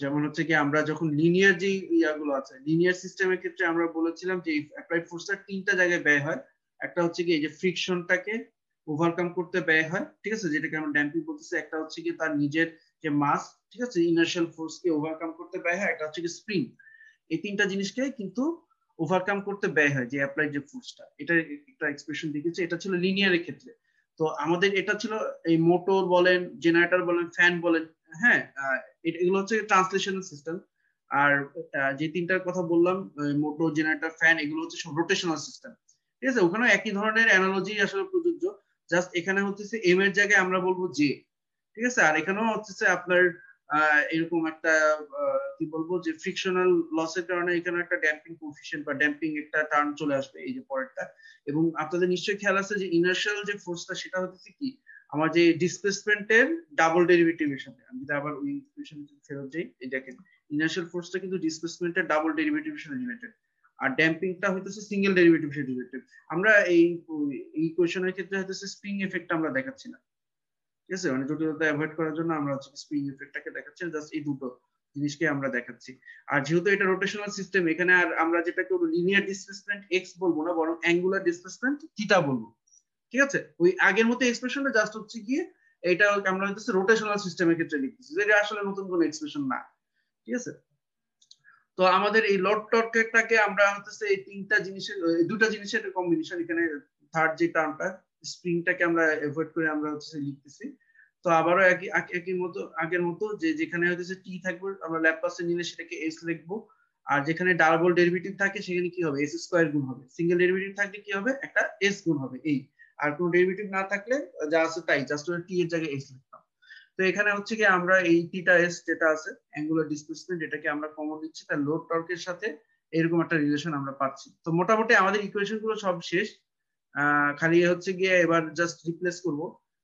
যেমন হচ্ছে কি আমরা যখন লিনিয়ার যে ইয়াগুলো আছে, লিনিয়ার সিস্টেমের ক্ষেত্রে আমরা বলেছিলাম যে অ্যাপ্লাইড ফোর্সটা তিনটা জায়গায় ব্যয় হয়। একটা হচ্ছে কি এই যে ফ্রিকশনটাকে ওভারকাম করতে ব্যয় হয়, ঠিক আছে, যেটাকে আমরা ড্যাম্পিং বলতেছি। একটা হচ্ছে কি তার নিজের যে মাস, ঠিক আছে, ইনার্শিয়াল ফোর্সকে ওভারকাম করতে ব্যয় হয়। একটা হচ্ছে কি স্প্রিং। এই তিনটা জিনিসকে কিন্তু ওভারকাম করতে ব্যয় হয় যে অ্যাপ্লাইড যে ফোর্সটা, এটা একটা এক্সপ্রেশন দেখেছি, এটা ছিল লিনিয়ারের ক্ষেত্রে। তো আমাদের এটা ছিল এই মোটর বলেন, জেনারেটর বলেন, ফ্যান বলেন, হ্যাঁ, এগুলো হচ্ছে ট্রান্সলেশনাল সিস্টেম। আর যে তিনটার কথা বললাম, মোটর, জেনারেটর, ফ্যান, এগুলো হচ্ছে সব রোটেশনাল সিস্টেম, ঠিক আছে। ওখানে একই ধরনের অ্যানালজি আসলে প্রযোজ্য, জাস্ট এখানে হচ্ছে এম এর জায়গায় আমরা বলবো জে, ঠিক আছে। আর এখানেও হচ্ছে আপনার এরকম একটা কি বলবো যে ফ্রিকশনাল লসের কারণে এখানে একটা ড্যাম্পিং কোএফিশিয়েন্ট বা ড্যাম্পিং একটা টার্ন চলে আসবে এই যে পরেরটা। এবং আপনাদের নিশ্চয়ই খেয়াল আছে যে ইনার্শিয়াল যে ফোর্সটা সেটা হচ্ছে কি আমার যে ডিসপ্লেসমেন্টের ডাবল ডেরিভেটিভের সাথে। আমি যদি আবার ওই ইকুয়েশন ফেরত যাই, এই দেখেন ইনার্শিয়াল ফোর্সটা কিন্তু ডিসপ্লেসমেন্টের ডাবল ডেরিভেটিভের সাথে রিলেটেড, আর ড্যাম্পিংটা হইতেছে সিঙ্গেল ডেরিভেটিভের সাথে রিলেটেড। আমরা এই ইকুয়েশনের ক্ষেত্রে হইতেছে স্প্রিং এফেক্ট আমরা দেখাচ্ছি না, ঠিক আছে, মানে জটিলতা অ্যাভয়েড করার জন্য আমরা হচ্ছে স্প্রিং এফেক্টটাকে দেখাচ্ছি, জাস্ট এই দুটো জিনিসকে আমরা দেখাচ্ছি। আর যেহেতু এটা রোটেশনাল সিস্টেম, এখানে আর আমরা যেটা কেউ লিনিয়ার ডিসপ্লেসমেন্ট এক্স বলবো না, বরং অ্যাঙ্গুলার ডিসপ্লেসমেন্ট থিটা বলবো, ঠিক আছে। ওই আগের মতো এক্সপ্রেশনটা জাস্ট হচ্ছে গিয়ে এইটা আমরা হচ্ছে রোটেশনাল সিস্টেমের ক্ষেত্রে লিখতেছি, যেটা আসলে নতুন কোনো এক্সপ্রেশন না। ঠিক আছে, তো আমাদের এই লোড টর্কটাকে আমরা হচ্ছে এই তিনটা জিনিসের, দুটা জিনিসের কম্বিনেশন, এখানে থার্ড যে টার্মটা স্প্রিংটাকে আমরা এভয়েড করে আমরা হচ্ছে লিখতেছি। তো আবারও একই একই মতো আগের মতো, যে যেখানে হচ্ছে টি থাকবে আমরা ল্যাপ্লাসে নিলে সেটাকে এস লিখবো, আর যেখানে ডাবল ডেরিভেটিভ থাকে সেখানে কি হবে, এস স্কয়ার গুণ হবে, সিঙ্গেল ডেরিভেটিভ থাকলে কি হবে, একটা এস গুণ হবে এই, আর কোনো ডেরিভেটিভ না থাকলে যা আছে তাই, জাস্ট টি এর জায়গায় এস লিখতাম। তো এখানে হচ্ছে কি আমরা এই থিটা এস যেটা আছে অ্যাঙ্গুলার ডিসপ্লেসমেন্ট, এটাকে আমরা কমন নিচ্ছি, তার লোড টর্কের সাথে এরকম একটা রিলেশন আমরা পাচ্ছি। তো মোটামুটি আমাদের ইকুয়েশন গুলো সব শেষ, খালি হচ্ছে গিয়ে এবার জাস্ট রিপ্লেস করব।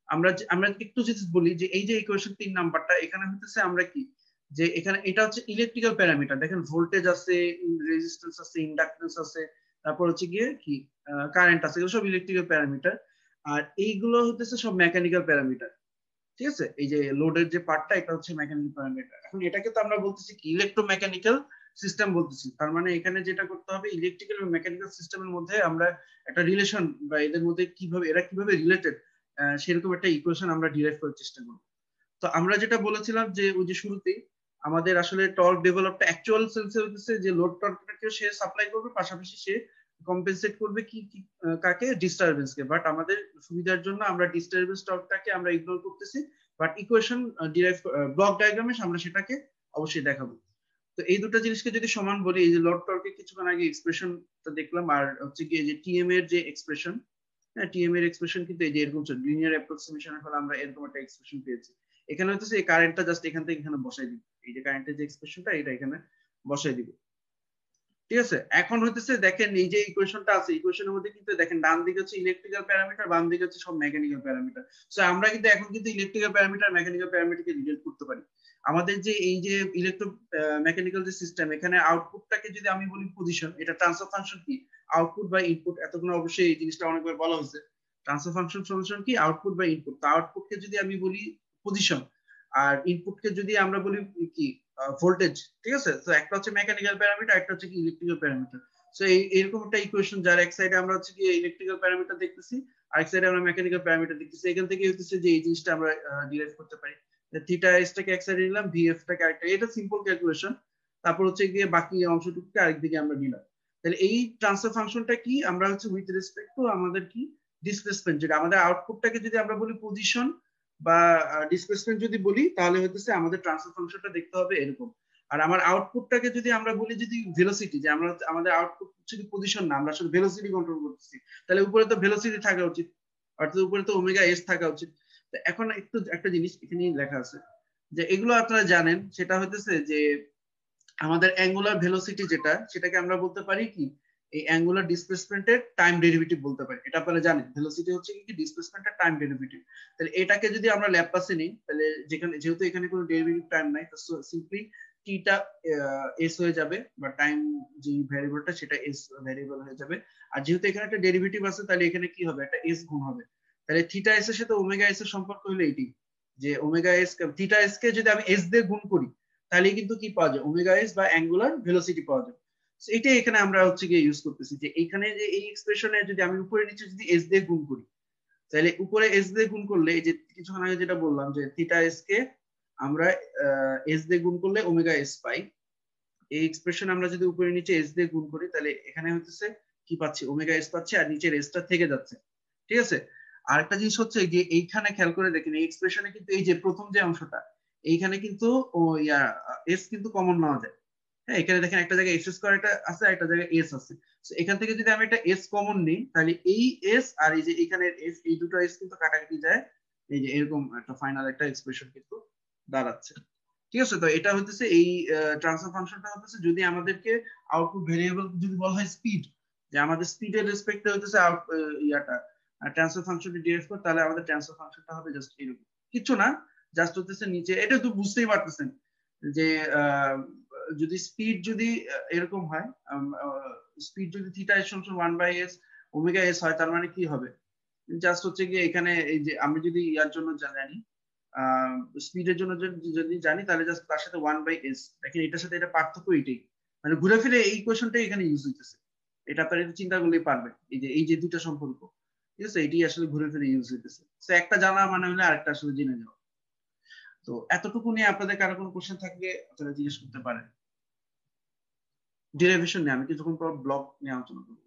আমরা আমরা একটু যদি বলি যে এই যে ইকুয়েশন 3 নাম্বারটা, এখানে হচ্ছে আমরা কি, যে এখানে এটা হচ্ছে ইলেকট্রিক্যাল প্যারামিটার, দেখেন ভোল্টেজ আছে, রেজিস্ট্যান্স আছে, ইন্ডাক্টেন্স আছে, তারপর হচ্ছে গিয়ে কি কারেন্ট আছে, এগুলো সব ইলেকট্রিক্যাল প্যারামিটার। আর এইগুলো হচ্ছে সব মেকানিক্যাল প্যারামিটার। ঠিক আছে, এই যে লোডের যে পার্টটা এটা হচ্ছে মেকানিক্যাল প্যারামিটার। এখন এটাকে তো আমরা বলতেছি কি ইলেকট্রোমেকানিক্যাল সিস্টেম বলতেছি, তার মানে এখানে যেটা করতে হবে ইলেকট্রিক্যাল এবং মেকানিক্যাল সিস্টেমের মধ্যে আমরা একটা রিলেশন বা এদের মধ্যে কিভাবে এরা কিভাবে রিলেটেড সেরকম একটা ইকুয়েশন আমরা ডিরাইভ করার চেষ্টা করব। তো আমরা যেটা বলেছিলাম যে ওই যে শুরুতেই আমাদের আসলে টর্ক ডেভেলপটা অ্যাকচুয়াল সেন্সে হচ্ছে যে লোড টর্কটাকে সে সাপ্লাই করবে, পাশাপাশি সে কম্পেনসেট করবে কি কি কাকে, ডিস্টারবেন্স কে। বাট আমাদের সুবিধার জন্য আমরা ডিস্টারবেন্স টর্কটাকে আমরা ইগনোর করতেছি, বাট ইকুয়েশন ডিরাইভ ব্লক ডায়াগ্রামে আমরা সেটাকে অবশ্যই দেখাবো। তো এই দুটো জিনিসকে যদি সমান বলি, এই যে লোড টর্কের কিছুক্ষণ আগে এক্সপ্রেশনটা দেখলাম, আর হচ্ছে কি যে টিএম এর যে এক্সপ্রেশন, হ্যাঁ টিএম এর এক্সপ্রেশন কিন্তু এই যে এরকম লিনিয়ার অ্যাপ্রক্সিমেশনের ফলে আমরা এরকম একটা এক্সপ্রেশন পেয়েছি। এখানে হচ্ছে এই কারেন্টটা জাস্ট এখান থেকে এখানে বসাই দিব, এই যে কারেন্টের যে এক্সপ্রেশনটা এটা এখানে বসাই দিব। ঠিক আছে, এখন হইতেছে দেখেন এই যে ইকুয়েশনটা আছে, ইকুয়েশনের মধ্যে কিন্তু দেখেন ডান দিকে হচ্ছে ইলেকট্রিক্যাল প্যারামিটার, বাম দিকে হচ্ছে সব মেকানিক্যাল প্যারামিটার। সো আমরা কিন্তু এখন কিন্তু ইলেকট্রিক্যাল প্যারামিটার মেকানিক্যাল প্যারামিটারকে রিলেট করতে পারি। আমাদের যে এই যে ইলেকট্রো মেকানিক্যাল যে সিস্টেম, এখানে আউটপুটটাকে যদি আমি বলি পজিশন, এটা ট্রান্সফার ফাংশন কি, আউটপুট বা ইনপুট, এতক্ষণ অবশ্যই এই জিনিসটা অনেকবার বলা হয়েছে। ট্রান্সফার ফাংশন সলিউশন কি, আউটপুট বা ইনপুট। তো আউটপুটকে যদি আমি বলি পজিশন, আর ইনপুটকে যদি আমরা বলি কি ভোল্টেজ। ঠিক আছে, তো একটা হচ্ছে মেকানিক্যাল প্যারামিটার, একটা হচ্ছে কি ইলেকট্রিক্যাল প্যারামিটার। সো এরকম একটা ইকুয়েশন যার এক সাইডে আমরা হচ্ছে কি ইলেকট্রিক্যাল প্যারামিটার দেখতেছি, আরেক সাইডে আমরা মেকানিক্যাল প্যারামিটার দেখতেছি। এখান থেকে হচ্ছে যে এই জিনিসটা আমরা ডিরাইভ করতে পারি, থিটা এস টাকে এক সাইডে নিলাম, ভিএফ টাকে আরেকটা, এটা সিম্পল ক্যালকুলেশন। তারপর হচ্ছে গিয়ে বাকি অংশটুকুকে আরেকদিকে আমরা নিলাম। তাহলে এই ট্রান্সফার ফাংশনটা কি, আমরা হচ্ছে উইথ রেসপেক্ট টু আমাদের কি ডিসপ্লেসমেন্ট, যেটা আমাদের আউটপুটটাকে যদি আমরা বলি পজিশন বা ডিসপ্লেসমেন্ট যদি বলি, তাহলে হচ্ছে আমাদের ট্রান্সফার ফাংশনটা দেখতে হবে এরকম। আর আমার আউটপুটটাকে যদি আমরা বলি যদি ভেলোসিটি, যে আমরা আমাদের আউটপুট যদি পজিশন না, আমরা আসলে ভেলোসিটি কন্ট্রোল করতেছি, তাহলে উপরে তো ভেলোসিটি থাকা উচিত, অর্থাৎ উপরে তো ওমেগা এস থাকা উচিত। তো এখন একটু একটা জিনিস এখানে লেখা আছে, যে এগুলো আপনারা জানেন, সেটা হইতেছে যে আমাদের অ্যাঙ্গুলার ভেলোসিটি যেটা, সেটাকে আমরা বলতে পারি কি এই অ্যাঙ্গুলার ডিসপ্লেসমেন্টের টাইম ডেরিভেটিভ বলতে পারি। এটা আপনারা জানেন, ভেলোসিটি হচ্ছে কি ডিসপ্লেসমেন্টের টাইম ডেরিভেটিভ। তাহলে এটাকে যদি আমরা ল্যাপ্লাসে নিই, তাহলে যেখানে যেহেতু এখানে কোনো ডেরিভেটিভ টাইম নাই, তো সিম্পলি টিটা এস হয়ে যাবে, বা টাইম যে ভ্যারিয়েবলটা সেটা এস ভ্যারিয়েবল হয়ে যাবে। আর যেহেতু এখানে একটা ডেরিভেটিভ আছে, তাহলে এখানে কি হবে, একটা এস গুণ হবে। তাহলে থিটা এস এর সাথে ওমেগা এস এর সম্পর্ক হলো এটি, যে omega S theta S K যদি আমি এস দিয়ে গুণ করি, তাহলে কিন্তু কি পাওয়া যায়, ওমেগা এস বা অ্যাঙ্গুলার ভেলোসিটি পাওয়া যায়। এটাই এখানে আমরা হচ্ছে গিয়ে ইউজ করতেছি, যে এখানে যে এই এক্সপ্রেশনে যদি আমি উপরে নিচে যদি এস দিয়ে গুণ করি, তাহলে উপরে এস দিয়ে গুণ করলে এই যে কিছুক্ষণ আগে যেটা বললাম যে থিটা এস কে আমরা এস দিয়ে গুণ করলে ওমেগা এস পাই। এই এক্সপ্রেশন আমরা যদি উপরে নিচে এস দিয়ে গুণ করি, তাহলে এখানে হচ্ছে কি পাচ্ছি, ওমেগা এস পাচ্ছি, আর নিচের এসটা থেকে যাচ্ছে। ঠিক আছে, আরেকটা জিনিস হচ্ছে যে এইখানে খেয়াল করে দেখেন, এই এক্সপ্রেশনে কিন্তু এই যে প্রথম যে অংশটা, এইখানে কিন্তু এস কিন্তু কমন নেওয়া যায়। হ্যাঁ, এখানে দেখেন একটা জায়গায় এস স্কয়ার একটা আছে, একটা জায়গায় এস আছে। তো এখান থেকে যদি আমি একটা এস কমন নিই, তাহলে এই এস আর এই যে এখানে এস, এই দুটো এস কিন্তু কাটাকাটি যায়, এই যে এরকম একটা ফাইনাল একটা এক্সপ্রেশন কিন্তু দাঁড়াচ্ছে। ঠিক আছে, তো এটা হচ্ছে এই ট্রান্সফার ফাংশনটা হচ্ছে যদি আমাদেরকে আউটপুট ভেরিয়েবল যদি বলা হয় স্পিড, যে আমাদের স্পিডের রেসপেক্টে হচ্ছে আউট ইয়াটা ট্রান্সফার ফাংশনটি ডিরাইভ করে, তাহলে আমাদের ট্রান্সফার ফাংশনটা হবে জাস্ট এরকম কিছু না, জাস্ট হচ্ছে নিচে, এটা তো বুঝতেই পারতেছেন যে যদি স্পিড যদি এরকম হয়, স্পিড যদি থিটা এস সমান 1/s ওমেগা এস হয়, তার মানে কি হবে, জাস্ট হচ্ছে গিয়ে এখানে এই যে আমি যদি ইয়ার জন্য জানি স্পিডের জন্য যদি জানি, তাহলে জাস্ট তার সাথে 1/s, দেখেন এটার সাথে এটা পার্থক্য এটাই, মানে ঘুরে ফিরে এই ইকুয়েশনটাই এখানে ইউজ হইতেছে। এটা আপনারা চিন্তা করলেই পারবেন, এই যে দুইটা সম্পর্ক, ঠিক আছে, এটি আসলে ঘুরে ফিরে ইউজ হইতেছে। তো একটা জানা মানে হলে আরেকটা আসলে জেনে যাওয়া। তো এতটুকু নিয়ে আপনাদের কারো কোনো কোশ্চেন থাকলে আপনারা জিজ্ঞেস করতে পারেন। ডেরিভেশন নিয়ে আমি কিছুক্ষণ পর ব্লক নিয়ে আলোচনা করবো।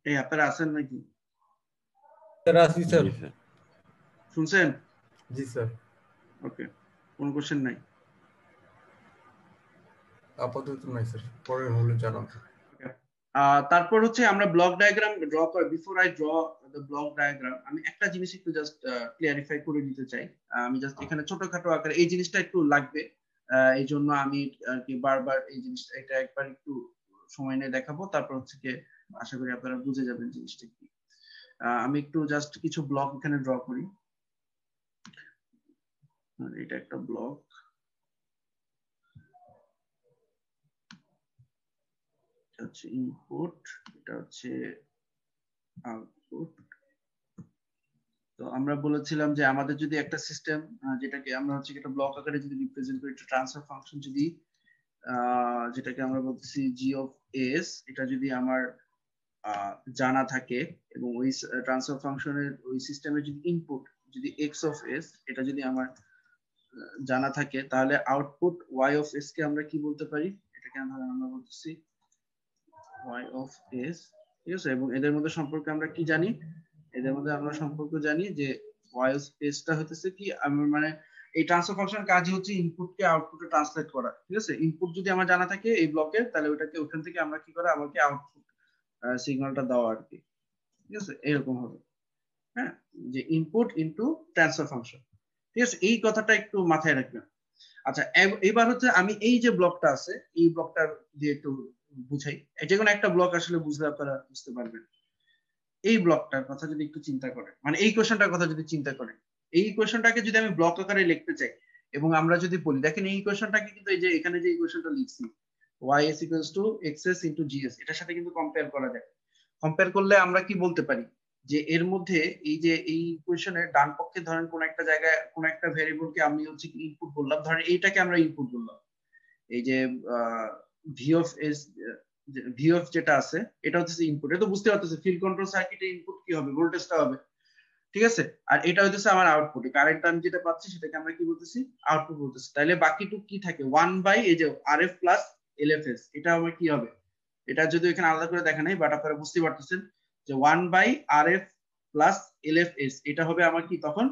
এই আপনারা আছেন নাকি? স্যার আসি স্যার। জি স্যার। শুনছেন? জি স্যার। ওকে, কোনো কোশ্চেন নাই? আপাতত নাই স্যার, পরে হলে জানাবো। তারপর হচ্ছে আমরা ব্লক ডায়াগ্রাম ড্র করি। Before I draw the block diagram, আমি একটা জিনিস একটু জাস্ট ক্লিয়ারিফাই করে দিতে চাই। আমি জাস্ট এখানে ছোটখাটো আকারে এই জিনিসটা একটু লাগবে, এই জন্য আমি আর কি বারবার এই জিনিসটা এটা একবার একটু সময় নিয়ে দেখাবো, তারপর হচ্ছে কি আশা করি আপনারা বুঝে যাবেন জিনিসটা কি। আমি একটু জাস্ট কিছু ব্লক এখানে ড্র করি। এটা একটা ব্লক, এটা হচ্ছে ইনপুট, এটা হচ্ছে আউটপুট। তো আমরা বলেছিলাম যে আমাদের যদি একটা সিস্টেম, যেটাকে আমরা হচ্ছে একটা ব্লক আকারে যদি রিপ্রেজেন্ট করি, একটা ট্রান্সফার ফাংশন যদি যেটাকে আমরা বলতেছি জি অফ এস, এটা যদি আমার জানা থাকে এবং ওই ট্রান্সফার ফাংশনের ওই সিস্টেমের যদি ইনপুট যদি এক্স অফ এস, এটা যদি আমার জানা থাকে, তাহলে আউটপুট ওয়াই অফ এস কে আমরা কি বলতে পারি? এটাকে আমরা বলতেছি ওয়াই অফ এস। ঠিক আছে, এবং এদের মধ্যে সম্পর্কে আমরা কি জানি? এদের মধ্যে আমরা সম্পর্ক জানি যে ওয়াই অফ এস টা হতেছে কি, আমার মানে এই ট্রান্সফার ফাংশনের কাজই হচ্ছে ইনপুটকে আউটপুটে ট্রান্সলেট করা। ঠিক আছে, ইনপুট যদি আমার জানা থাকে এই ব্লকের, তাহলে ওটাকে ওখান থেকে আমরা কি করা, আমাকে আউটপুট সিগন্যালটা দেওয়া আর কি। ঠিক আছে, এরকম হবে। হ্যাঁ, যে ইনপুট ইনটু ট্রান্সফার ফাংশন। ঠিক আছে, এই কথাটা একটু মাথায় রাখবেন। আচ্ছা, এবার হচ্ছে আমি এই যে ব্লকটা আছে, এই ব্লকটা দিয়ে একটু বুঝাই। যে কোনো একটা ব্লক আসলে বুঝলে আপনারা বুঝতে পারবেন। এই ব্লকটার কথা যদি একটু চিন্তা করেন, মানে এই কোয়েশ্চনটার কথা যদি চিন্তা করেন, এই কোয়েশ্চনটাকে যদি আমি ব্লক আকারে লিখতে চাই এবং আমরা যদি বলি, দেখেন এই কোয়েশ্চনটাকে কিন্তু এই যে এখানে যে কোয়েশ্চনটা লিখছি y = xs * gs, এটার সাথে কিন্তু কম্পেয়ার করা যায়। কম্পেয়ার করলে আমরা কি বলতে পারি যে এর মধ্যে এই যে এই কোয়েশ্চনের ডান পক্ষে ধরেন কোন একটা জায়গায় কোন একটা ভেরিয়েবলকে আমি হচ্ছে কি ইনপুট বললাম, ধরেন এইটাকে আমরা ইনপুট বললাম, এই যে V of S, V of যেটা আছে এটা হচ্ছে ইনপুট। এটা তো বুঝতে পারতেছে ফিল্ড কন্ট্রোল সার্কিটের ইনপুট কি হবে, ভোল্টেজটা হবে। ঠিক আছে, আর এটা হচ্ছে আমার আউটপুট, কারেন্ট আমি যেটা পাচ্ছি সেটাকে আমরা কি বলতেছি, আউটপুট বলতেছি। তাহলে বাকিটুকু কি থাকে, 1 এই যে R F plus L F S, এটা আমার কি হবে? এটা যদি এখানে আলাদা করে দেখা নাই, বাট আপনারা বুঝতে পারতেছেন যে 1 R F plus L F S, এটা হবে আমার কি তখন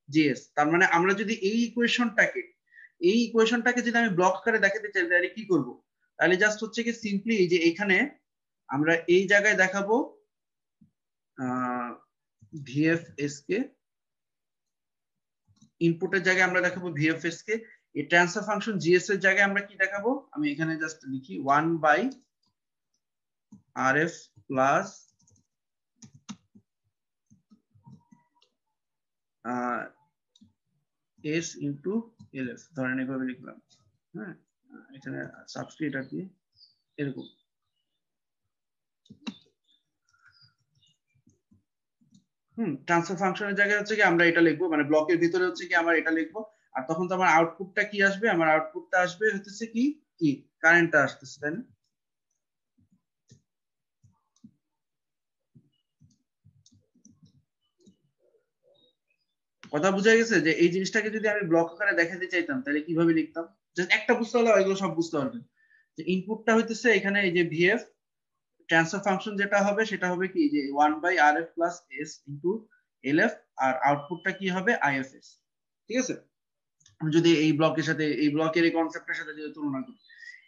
জিএস। তার মানে আমরা যদি এই ইকুয়েশনটাকে যদি আমি ব্লক আকারে দেখাতে চাই, তাহলে কি করব? তাহলে জাস্ট হচ্ছে কি সিম্পলি এই যে এখানে আমরা এই জায়গায় দেখাবো ভিএফএস কে, ইনপুটের জায়গায় আমরা দেখাবো ভিএফএস কে। এই ট্রান্সফার ফাংশন জিএস এর জায়গায় আমরা কি দেখাবো, আমি এখানে জাস্ট লিখি 1/RF plus S into LF, ধরেন এইভাবে লিখলাম। হ্যাঁ, এখানে সাবস্ক্রিপ্ট আর কি এরকম। ট্রান্সফার ফাংশনের জায়গায় হচ্ছে কি আমরা এটা লিখবো, মানে ব্লকের ভিতরে হচ্ছে কি আমরা এটা লিখবো। আর তখন তো আমার আউটপুটটা কি আসবে, আমার আউটপুটটা আসবে হচ্ছে কি কি কারেন্টটা আসতেছে, তাই না? কথা বোঝা গেছে যে এই জিনিসটাকে যদি আমি ব্লক আকারে দেখাতে চাইতাম তাহলে কিভাবে লিখতাম? জাস্ট একটা বুঝতে হলে এগুলো সব বুঝতে পারবেন। যে ইনপুটটা হইতেছে এখানে এই যে ভিএফ, ট্রান্সফার ফাংশন যেটা হবে সেটা হবে কি যে 1/RF plus S into LF, আর আউটপুটটা কি হবে আইএফএস। ঠিক আছে, আমি যদি এই ব্লকের সাথে এই ব্লকের এই কনসেপ্টের সাথে যদি তুলনা করি,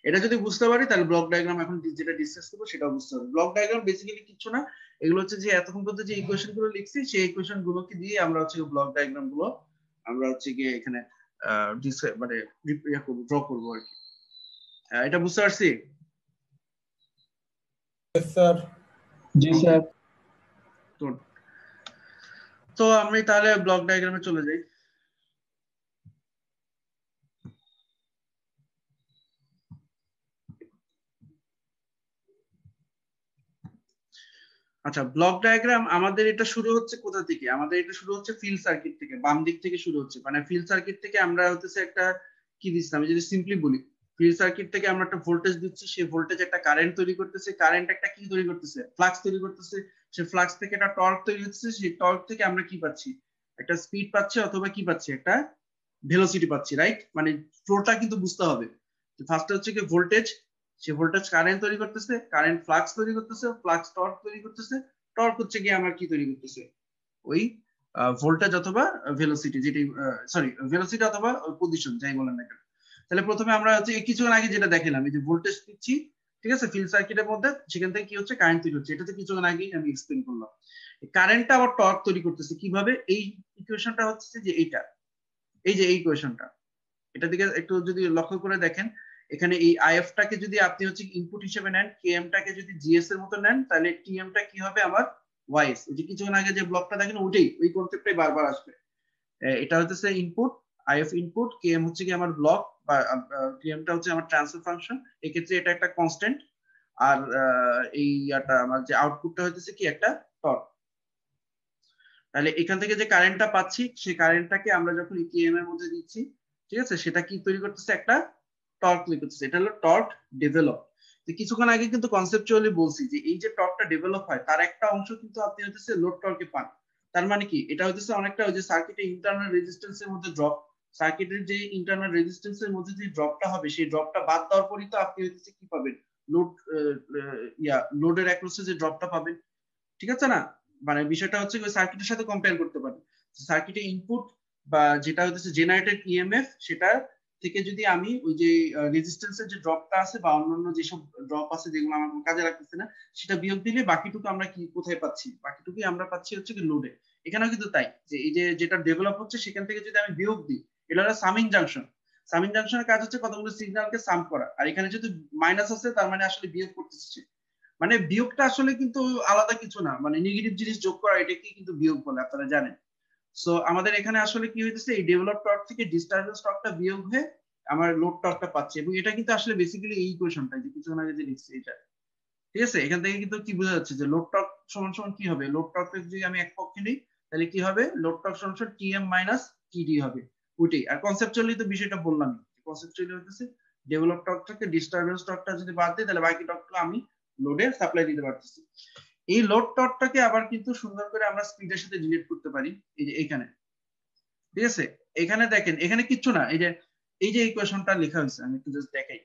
এটা যদি বুঝতে পারি তাহলে ব্লক ডায়াগ্রাম এখন যেটা ডিসকাস করবো সেটাও বুঝতে হবে। ব্লক ডায়াগ্রাম বেসিক্যালি কিছু না, এগুলো হচ্ছে যে এতক্ষণ পর্যন্ত যে ইকুয়েশন গুলো লিখছি সেই ইকুয়েশন গুলোকে দিয়ে আমরা হচ্ছে ব্লক ডায়াগ্রাম গুলো আমরা হচ্ছে গিয়ে এখানে মানে ড্র করবো আর কি। এটা বুঝতে পারছি? স্যার। জি স্যার। তো আমি তাহলে ব্লক ডায়াগ্রামে চলে যাই। আচ্ছা, ব্লক ডায়াগ্রাম আমাদের এটা শুরু হচ্ছে কোথা থেকে? আমাদের এটা শুরু হচ্ছে ফিল্ড সার্কিট থেকে, বাম দিক থেকে শুরু হচ্ছে। মানে ফিল্ড সার্কিট থেকে আমরা হচ্ছে একটা কি দিচ্ছি, আমি যদি সিম্পলি বলি, ফিল্ড সার্কিট থেকে আমরা একটা ভোল্টেজ দিচ্ছি, সেই ভোল্টেজ একটা কারেন্ট তৈরি করতেছে, কারেন্ট একটা কি তৈরি করতেছে, ফ্লাক্স তৈরি করতেছে, সেই ফ্লাক্স থেকে একটা টর্ক তৈরি হচ্ছে, সেই টর্ক থেকে আমরা কি পাচ্ছি, একটা স্পিড পাচ্ছি অথবা কি পাচ্ছি, একটা ভেলোসিটি পাচ্ছি, রাইট? মানে ফ্লোটা কিন্তু বুঝতে হবে। ফার্স্ট হচ্ছে কি ভোল্টেজ, সে ভোল্টেজ কারেন্ট তৈরি করতেছে, কারেন্ট ফ্লাক্স তৈরি করতেছে, ফ্লাক্স টর্ক তৈরি করতেছে, টর্ক হচ্ছে গিয়ে আমার কি তৈরি করতেছে, ওই ভোল্টেজ অথবা ভেলোসিটি, যেটি সরি ভেলোসিটি অথবা পজিশন যাই বলেন না কেন। তাহলে প্রথমে আমরা হচ্ছে কিছুক্ষণ আগে যেটা দেখালাম, এই যে ভোল্টেজ দিচ্ছি, ঠিক আছে, ফিল্ড সার্কিটের মধ্যে, সেখান থেকে কি হচ্ছে, কারেন্ট তৈরি হচ্ছে। এটা তো কিছুক্ষণ আগেই আমি এক্সপ্লেন করলাম। কারেন্টটা আবার টর্ক তৈরি করতেছে কিভাবে, এই ইকুয়েশনটা হচ্ছে যে এইটা, এই যে এই ইকুয়েশনটা, এটা দিকে একটু যদি লক্ষ্য করে দেখেন, এখানে এই আইএফ টাকে যদি আপনি হচ্ছে ইনপুট হিসেবে নেন, কেএম টাকে যদি জিএস এর মতো নেন, তাহলে টিএম টা কি হবে আমার ওয়াইএস। এই যে কিছুক্ষণ আগে যে ব্লকটা দেখেন, ওইটাই, ওই কনসেপ্টটাই বারবার আসবে। এটা হচ্ছে ইনপুট, আইএফ ইনপুট, কেএম হচ্ছে কি আমার ব্লক, বা কেএম টা হচ্ছে আমার ট্রান্সফার ফাংশন, এক্ষেত্রে এটা একটা কনস্ট্যান্ট। আর এই আমার যে আউটপুটটা হচ্ছে কি একটা টর্ক। তাহলে এখান থেকে যে কারেন্টটা পাচ্ছি, সেই কারেন্টটাকে আমরা যখন কেএম এর মধ্যে দিচ্ছি, ঠিক আছে, সেটা কি তৈরি করতেছে, একটা টর্ক তৈরি করতেছে। এটা হলো টর্ক ডেভেলপ। কিছুক্ষণ আগে কিন্তু কনসেপচুয়ালি বলছি যে এই যে টর্কটা ডেভেলপ হয়, তার একটা অংশ কিন্তু আপনি হচ্ছে লোড টর্কে পান। তার মানে কি, এটা হচ্ছে অনেকটা ওই যে সার্কিটের ইন্টারনাল রেজিস্ট্যান্সের মধ্যে ড্রপ, সার্কিটের যে ইন্টারনাল রেজিস্ট্যান্সের মধ্যে যে ড্রপটা হবে, সেই ড্রপটা বাদ দেওয়ার পরই তো আপনি হচ্ছে কি পাবেন, লোড লোডের অ্যাক্রসে যে ড্রপটা পাবেন, ঠিক আছে না? মানে বিষয়টা হচ্ছে ওই সার্কিটের সাথে কম্পেয়ার করতে পারি। সার্কিটে ইনপুট বা যেটা হচ্ছে জেনারেটেড ইএমএফ, সেটা থেকে যদি আমি ওই যে রেজিস্ট্যান্সের যে ড্রপটা আছে বা অন্যান্য যেসব ড্রপ আছে যেগুলো আমার কাজে লাগতেছে না, সেটা বিয়োগ দিলে বাকিটুকু আমরা কি কোথায় পাচ্ছি, বাকিটুকুই আমরা পাচ্ছি হচ্ছে কি লোডে। এখানেও কিন্তু তাই, যে এই যে যেটা ডেভেলপ হচ্ছে সেখান থেকে যদি আমি বিয়োগ দিই, এটা হলো সামিং জাংশন। সামিং জাংশনের কাজ হচ্ছে কতগুলো সিগন্যালকে সাম করা, আর এখানে যদি মাইনাস আছে তার মানে আসলে বিয়োগ করতেছে। মানে বিয়োগটা আসলে কিন্তু আলাদা কিছু না, মানে নেগেটিভ জিনিস যোগ করা, এটাকে কিন্তু বিয়োগ বলে, আপনারা জানেন। সো আমাদের এখানে আসলে কি হইতেছে, এই ডেভেলপ টর্ক থেকে ডিসচার্জেস টর্কটা বিয়োগ হয়ে আমার লোড টর্কটা পাচ্ছি, এবং এটা কিন্তু আসলে বেসিক্যালি এই ইকুয়েশনটা যে কিছুক্ষণ আগে যে লিখছি এটা, ঠিক আছে। এখান থেকে কিন্তু কি বোঝা যাচ্ছে যে লোড টর্ক সমান সমান কি হবে, লোড টর্কের যদি আমি এক পক্ষে নিই, তাহলে কি হবে, লোড টর্ক সমান সমান টিএম মাইনাস টিডি হবে, ওইটাই। আর কনসেপচুয়ালি তো বিষয়টা বললাম, কনসেপচুয়ালি হচ্ছে ডেভেলপ টর্ক থেকে ডিসটারবেন্স টর্কটা যদি বাদ দিই, তাহলে বাকি টর্কগুলো আমি লোডে সাপ্লাই দিতে পারতেছি। এই লোড টর্কটাকে আবার কিন্তু সুন্দর করে আমরা স্পিডের সাথে রিলেট করতে পারি, এই যে এখানে, ঠিক আছে। এখানে দেখেন, এখানে কিচ্ছু না, এই যে ইকুয়েশনটা লেখা হয়েছে, আমি একটু জাস্ট দেখাই।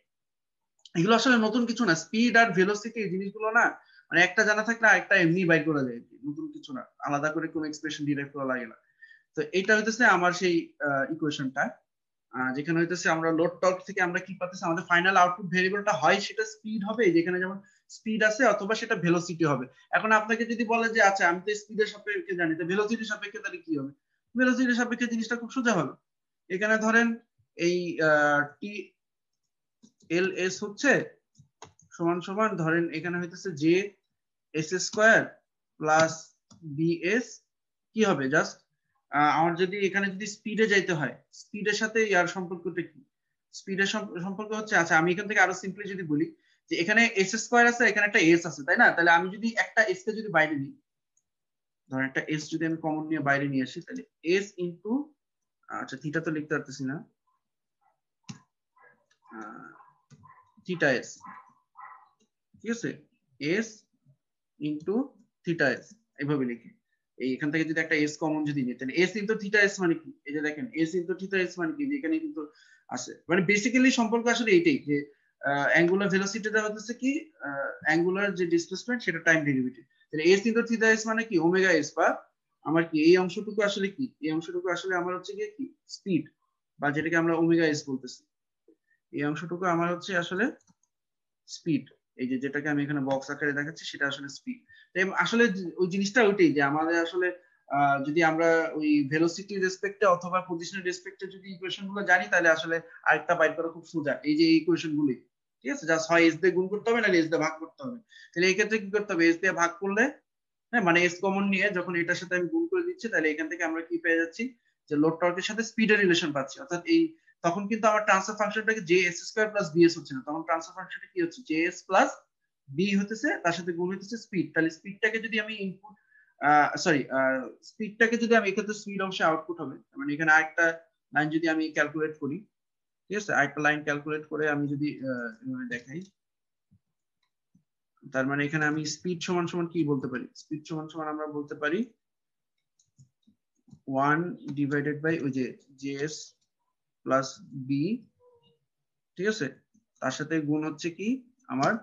এগুলো আসলে নতুন কিছু না, স্পিড আর ভেলোসিটি এই জিনিসগুলো না, মানে একটা জানা থাকলে আরেকটা এমনি বাইর করা যায়, নতুন কিছু না, আলাদা করে কোনো এক্সপ্রেশন ডিরাইভ করা লাগে না। তো এটা হইতেছে আমার সেই ইকুয়েশনটা, যেখানে হইতেছে আমরা লোড টর্ক থেকে আমরা কি পাচ্ছি, আমাদের ফাইনাল আউটপুট ভেরিয়েবলটা হয় সেটা স্পিড হবে, যেখানে যেমন স্পিড আছে, অথবা সেটা ভেলোসিটি হবে। এখন আপনাকে যদি বলে যে আচ্ছা আমি তো স্পিডের সাপেক্ষে জানি, তো ভেলোসিটির সাপেক্ষে তাহলে কি হবে? ভেলোসিটির সাপেক্ষে জিনিসটা খুব সোজা হবে। এখানে ধরেন এই টি এল এস হচ্ছে সমান সমান, ধরেন এখানে হইতেছে J S square plus B S, কি হবে জাস্ট, আমার যদি এখানে যদি স্পিডে যাইতে হয়, স্পিডের সাথে ইয়ার সম্পর্কটা কি, স্পিডের সম্পর্ক হচ্ছে, আচ্ছা আমি এখান থেকে আরো সিম্পলি যদি বলি, যে এখানে এস স্কোয়ার আছে, এখানে একটা এস আছে, তাই না? তাহলে আমি যদি একটা এস কে যদি বাইরে নিই, ধরেন একটা এস যদি আমি কমন নিয়ে বাইরে নিয়ে আসি, তাহলে এস ইন্টু, আচ্ছা থিটা তো লিখতে পারতেছি না, থিটা এস, ঠিক আছে, এস ইন্টু থিটা এস, এইভাবে লিখি। এখান থেকে যদি একটা এস কমন যদি নিই, তাহলে এস ইন্টু থিটা এস মানে কি, এই যে দেখেন এস ইন্টু থিটা এস মানে কি, এখানে কিন্তু আসে, মানে বেসিক্যালি সম্পর্ক আসলে এইটাই, যে অ্যাঙ্গুলার ভেলোসিটিটা হচ্ছে কি, অ্যাঙ্গুলার যে ডিসপ্লেসমেন্ট সেটা টাইম ডেরিভেটিভ। তাহলে এস ইন্টু থিটা এস মানে কি, ওমেগা এস, বা আমার কি এই অংশটুকু আসলে কি, এই অংশটুকু আসলে আমার হচ্ছে কি স্পিড, বা যেটাকে আমরা ওমেগা এস বলতেছি, এই অংশটুকু আমার হচ্ছে আসলে স্পিড। এই যে যেটাকে আমি এখানে বক্স আকারে দেখাচ্ছি, সেটা আসলে স্পিড। আসলে ওই জিনিসটা ওইটাই, যে আমাদের আসলে যদি আমরা ওই ভেলোসিটি রেসপেক্টে অথবা পজিশনের রেসপেক্টে যদি ইকুয়েশন গুলো জানি, তাহলে আসলে আরেকটা বাইর করা খুব সোজা, এই যে ইকুয়েশন গুলি, ঠিক আছে, জাস্ট হয় এস দিয়ে গুণ করতে হবে, না এস দিয়ে ভাগ করতে হবে। তাহলে এই ক্ষেত্রে কি করতে হবে, এস দিয়ে ভাগ করলে, হ্যাঁ, মানে এস কমন নিয়ে যখন এটার সাথে আমি গুণ করে দিচ্ছি, তাহলে এখান থেকে আমরা কি পেয়ে যাচ্ছি, যে লোড টর্কের সাথে স্পিডের রিলেশন পাচ্ছি। অর্থাৎ এই তখন কিন্তু আমার ট্রান্সফার ফাংশনটাকে J S square plus BS হচ্ছে না, তখন ট্রান্সফার ফাংশনটা কি হচ্ছে, জে এস প্লাস বি হতেছে তার সাথে গুণ হতেছে স্পিড, তাহলে স্পিডটাকে যদি আমি ইনপুট সরি স্পিডটাকে যদি আমি এক্ষেত্রে স্পিড অংশে আউটপুট হবে, মানে এখানে আরেকটা লাইন যদি আমি ক্যালকুলেট করি, ঠিক আছে, আরেকটা লাইন ক্যালকুলেট করে আমি যদি দেখাই, তার মানে এখানে আমি স্পিড সমান সমান কি বলতে পারি, স্পিড সমান সমান আমরা বলতে পারি 1 ডিভাইডেড বাই ওই যে জেএস প্লাস বি, ঠিক আছে, তার সাথে গুণ হচ্ছে কি আমার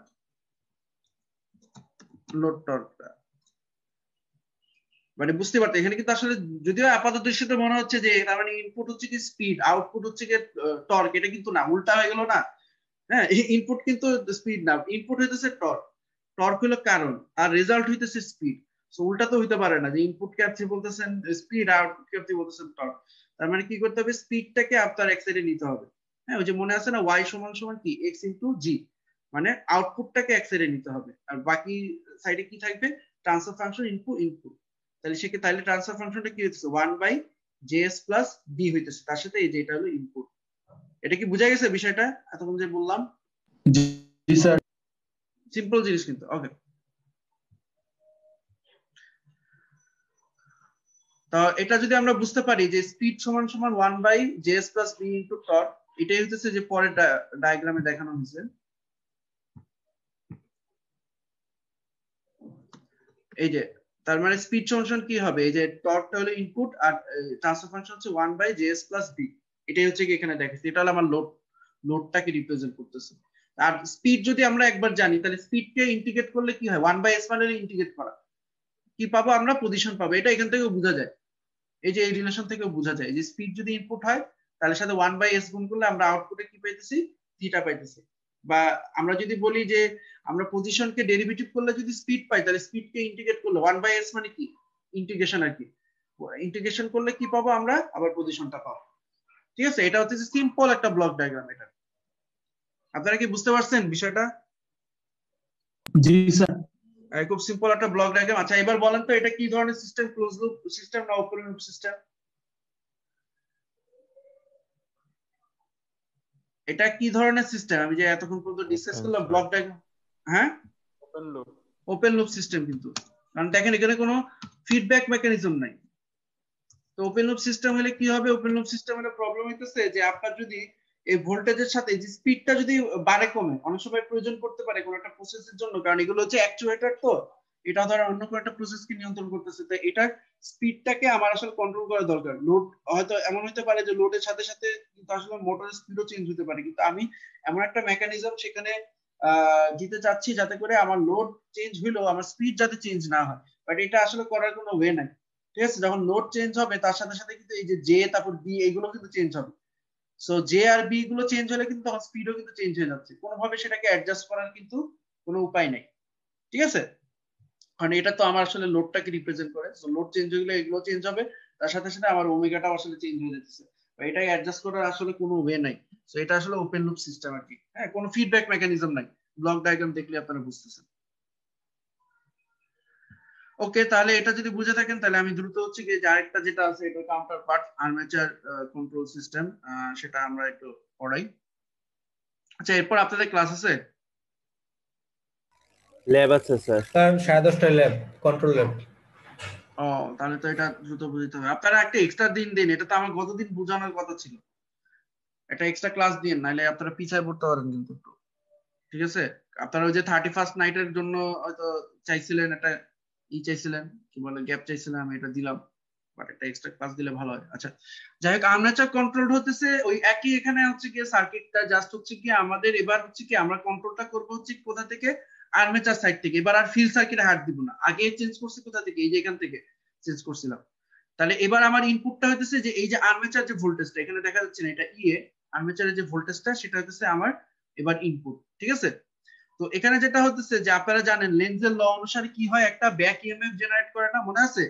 লোড টর্কটা। মানে বুঝতে পারতে এখানে কিন্তু আসলে যদিও আপাতত দৃশ্যতে মনে হচ্ছে যে তার মানে ইনপুট হচ্ছে কি স্পিড, আউটপুট হচ্ছে কি টর্ক, এটা কিন্তু না, উল্টা হয়ে গেল না। হ্যাঁ, ইনপুট কিন্তু স্পিড না, ইনপুট হইতেছে টর্ক, টর্ক হলো কারণ আর রেজাল্ট হইতেছে স্পিড। সো উল্টা তো হইতে পারে না যে ইনপুট কে আপনি বলতেছেন স্পিড, আউটপুট কে আপনি বলতেছেন টর্ক। তার মানে কি করতে হবে, স্পিডটাকে আপনার এক সাইডে নিতে হবে। হ্যাঁ, ওই যে মনে আছে না y সমান সমান কি x ইনটু জি, মানে আউটপুটটাকে এক সাইডে নিতে হবে আর বাকি সাইডে কি থাকবে, ট্রান্সফার ফাংশন ইনপুট ইনপুট। তাহলে তাহলে ট্রান্সফার ফাংশনটা কি হইতেছে 1 বাই জেএস প্লাস বি হইতেছে, তার সাথে এই যে এটা হলো ইনপুট। এটা কি বোঝা গেছে বিষয়টা এতক্ষণ যে বললাম? জি স্যার। সিম্পল জিনিস কিন্তু। ওকে, তো এটা যদি আমরা বুঝতে পারি যে স্পিড সমান সমান 1 by JS plus B into torque, এটাই হচ্ছে যে পরের ডায়াগ্রামে দেখানো হয়েছে। এই যে তার মানে স্পিড সমান কি হবে, এই যে টর্কটা হলো ইনপুট আর ট্রান্সফার ফাংশন হচ্ছে 1 বাই জেএস প্লাস বি, এটাই হচ্ছে কি এখানে দেখাচ্ছি, এটা হলো আমার লোডটাকে রিপ্রেজেন্ট করতেছে। আর স্পিড যদি আমরা একবার জানি তাহলে স্পিডকে ইন্টিগ্রেট করলে কি হয়, 1 বাই এস মানে ইন্টিগ্রেট করা, কি পাবো আমরা, পজিশন পাবো। এটা এখান থেকে বোঝা যায়, এই যে এই রিলেশন থেকে বোঝা যায় যে স্পিড যদি ইনপুট হয় তাহলে সাথে 1 বাই এস গুণ করলে আমরা আউটপুটে কি পাইতেছি, থিটা পাইতেছি। বা আমরা যদি বলি যে আমরা পজিশনকে ডেরিভেটিভ করলে যদি স্পিড পাই, তাহলে স্পিডকে ইন্টিগ্রেট করলে 1 বাই এস মানে কি ইন্টিগ্রেশন আর কি, ইন্টিগ্রেশন করলে কি পাবো আমরা, আবার পজিশনটা পাবো। ঠিক আছে, এটা হচ্ছে সিম্পল একটা ব্লক ডায়াগ্রাম। এটা আপনারা কি বুঝতে পারছেন বিষয়টা? জি স্যার। খুব সিম্পল একটা ব্লক ডায়াগ্রাম। আচ্ছা এবার বলেন তো এটা কি ধরনের সিস্টেম, ক্লোজ লুপ সিস্টেম না ওপেন লুপ সিস্টেম? এটা কি ধরনের সিস্টেম আমি যে এতক্ষণ পর্যন্ত ডিসকাস করলাম, ব্লক ডায়াগ্রাম? হ্যাঁ, open loop. Open loop system কিন্তু, কারণ দেখেন এখানে কোনো ফিডব্যাক মেকানিজম নাই। তো ওপেন লুপ সিস্টেম হলে কি হবে, ওপেন লুপ সিস্টেম হলে প্রবলেম হইতেছে যে আপনার যদি এই ভোল্টেজের সাথে যে স্পিডটা যদি বাড়ে কমে, অনেক সময় প্রয়োজন পড়তে পারে কোনো একটা প্রসেসের জন্য, কারণ এগুলো হচ্ছে অ্যাকচুয়েটর, তো এটা ধর অন্য কোনো একটা প্রসেসকে নিয়ন্ত্রণ করতেছে, তো এটার স্পিডটাকে আমার আসলে কন্ট্রোল করা দরকার। লোড হয়তো এমন হতে পারে যে লোডের সাথে সাথে কিন্তু আসলে মোটরের স্পিডও চেঞ্জ হতে পারে, কিন্তু আমি এমন একটা মেকানিজম সেখানে দিতে চাচ্ছি যাতে করে আমার লোড চেঞ্জ হইলেও আমার স্পিড যাতে চেঞ্জ না হয়, বাট এটা আসলে করার কোনো ওয়ে নাই। ঠিক আছে, যখন লোড চেঞ্জ হবে তার সাথে সাথে কিন্তু এই যে জে তারপর বি এগুলো কিন্তু চেঞ্জ হবে। সো জে আর বি গুলো চেঞ্জ হলে কিন্তু তখন স্পিডও কিন্তু চেঞ্জ হয়ে যাচ্ছে, কোনোভাবে সেটাকে অ্যাডজাস্ট করার কিন্তু কোনো উপায় নেই। ঠিক আছে, কারণ এটা তো আমার আসলে লোডটাকে রিপ্রেজেন্ট করে, সো লোড চেঞ্জ হলে এগুলো চেঞ্জ হবে, তার সাথে সাথে আমার ওমেগাটাও আসলে চেঞ্জ হয়ে যাচ্ছে, এটাই অ্যাডজাস্ট করার আসলে কোনো ওয়ে নাই। সো এটা আসলে ওপেন লুপ সিস্টেম আর কি। হ্যাঁ, কোনো ফিডব্যাক মেকানিজম নাই, ব্লক ডায়াগ্রাম দেখলে আপনারা বুঝতেছেন। ওকে, তাহলে এটা যদি বুঝে থাকেন তাহলে আমি দ্রুত হচ্ছে কি যে আরেকটা যেটা আছে এটা counter part armature control system, সেটা আমরা একটু পড়াই। আচ্ছা এরপর আপনাদের ক্লাস আছে? ল্যাব আছে স্যার। স্যার 10:30টায় ল্যাব, কন্ট্রোল ল্যাব। ও, তাহলে তো এটা দ্রুত বুঝতে হবে। আপনারা একটা এক্সট্রা দিন দিন, এটা তো আমার গতদিন বোঝানোর কথা ছিল, একটা এক্সট্রা ক্লাস দিন, নাহলে আপনারা পিছায় পড়তে পারেন কিন্তু একটু। ঠিক আছে, আপনারা ওই যে 31st নাইটের জন্য হয়তো চাইছিলেন একটা চাইছিলেন, কি বলে গ্যাপ চাইছিলেন, আমি এটা দিলাম, বাট একটা এক্সট্রা ক্লাস দিলে ভালো হয়। আচ্ছা যাই হোক, আর্মেচার কন্ট্রোল হতেছে ওই একই, এখানে হচ্ছে কি সার্কিটটা জাস্ট হচ্ছে কি আমাদের এবার হচ্ছে কি আমরা কন্ট্রোলটা করব হচ্ছে কোথা থেকে, আর্মেচার সাইড থেকে। এবার আর ফিল্ড সার্কিটে হাত দিব না, আগে চেঞ্জ করছি কোথা থেকে, এই যে এখান থেকে চেঞ্জ করছিলাম। তাহলে এবার আমার ইনপুটটা হইতেছে যে এই যে আর্মেচার যে ভোল্টেজটা এখানে দেখা যাচ্ছে না, এটা ইএ, আর্মেচারের যে ভোল্টেজটা সেটা হইতেছে আমার এবার ইনপুট। ঠিক আছে, তো এখানে যেটা হচ্ছে যে আপনারা জানেন লেনজের ল অনুসারে কি হয়, একটা ব্যাক ইএমএফ জেনারেট করে না, মনে আছে?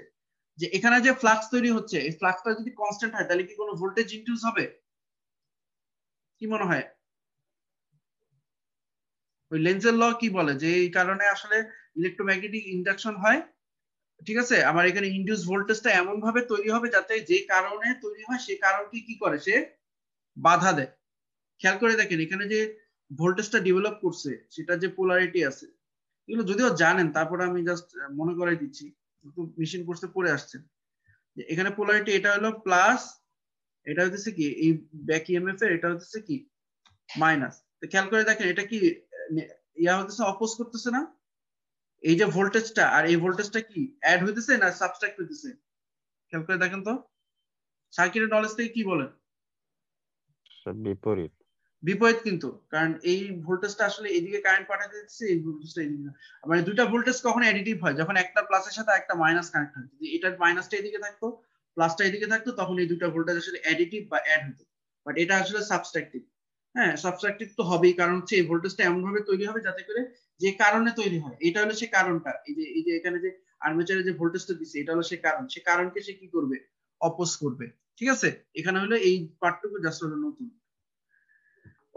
যে এখানে যে ফ্লাক্স তৈরি হচ্ছে এই ফ্লাক্সটা যদি কনস্ট্যান্ট হয় তাহলে কি কোনো ভোল্টেজ ইনডিউস হবে, কি মনে হয়? ওই লেনজের ল কি বলে যে এই কারণে আসলে ইলেকট্রোম্যাগনেটিক ইন্ডাকশন হয়। ঠিক আছে, আমার এখানে ইনডিউস ভোল্টেজটা এমন ভাবে তৈরি হবে যাতে যে কারণে তৈরি হয় সে কারণকে কি করে, সে বাধা দেয়। খেয়াল করে দেখেন এখানে যে ভোল্টেজটা ডেভেলপ করছে সেটা যে পোলারিটি আছে, এগুলো যদিও জানেন, তারপরে আমি জাস্ট মনে করাই দিচ্ছি, মেশিন কোর্সে পড়ে আসছেন। এখানে পোলারিটি এটা হলো প্লাস, এটা হচ্ছে কি এই ব্যাক ইএমএফ এর, এটা হচ্ছে কি মাইনাস। তো খেয়াল করে দেখেন এটা কি ইয়া হচ্ছে, অপোজ করতেছে না? এই যে ভোল্টেজটা আর এই ভোল্টেজটা কি অ্যাড হইতেছে না সাবট্রাক্ট হইতেছে? খেয়াল করে দেখেন তো, সার্কিটের নলেজ থেকে কি বলেন? বিপরীত। বিপরীত কিন্তু, কারণ এই ভোল্টেজটা আসলে এদিকে কারেন্ট পাঠাতে দিচ্ছে, এই ভোল্টেজটা এদিকে না। মানে দুইটা ভোল্টেজ কখন অ্যাডিটিভ হয়? যখন একটা প্লাসের সাথে একটা মাইনাস কানেক্ট হয়। যদি এটার মাইনাসটা এদিকে থাকতো, প্লাসটা এদিকে থাকতো, তখন এই দুইটা ভোল্টেজ আসলে অ্যাডিটিভ বা অ্যাড হতো। বাট এটা আসলে সাবট্রাক্টিভ। হ্যাঁ, সাবট্রাক্টিভ তো হবেই, কারণ হচ্ছে এই ভোল্টেজটা এমন ভাবে তৈরি হবে যাতে করে যে কারণে তৈরি হয়, এটা হলো সে কারণটা। এই যে এখানে যে আর্মেচারে যে ভোল্টেজটা দিচ্ছে, এটা হলো সে কারণ। সে কারণকে সে কি করবে? অপোজ করবে। ঠিক আছে, এখানে হলো এই পার্টটুকু জাস্ট হলো নতুন।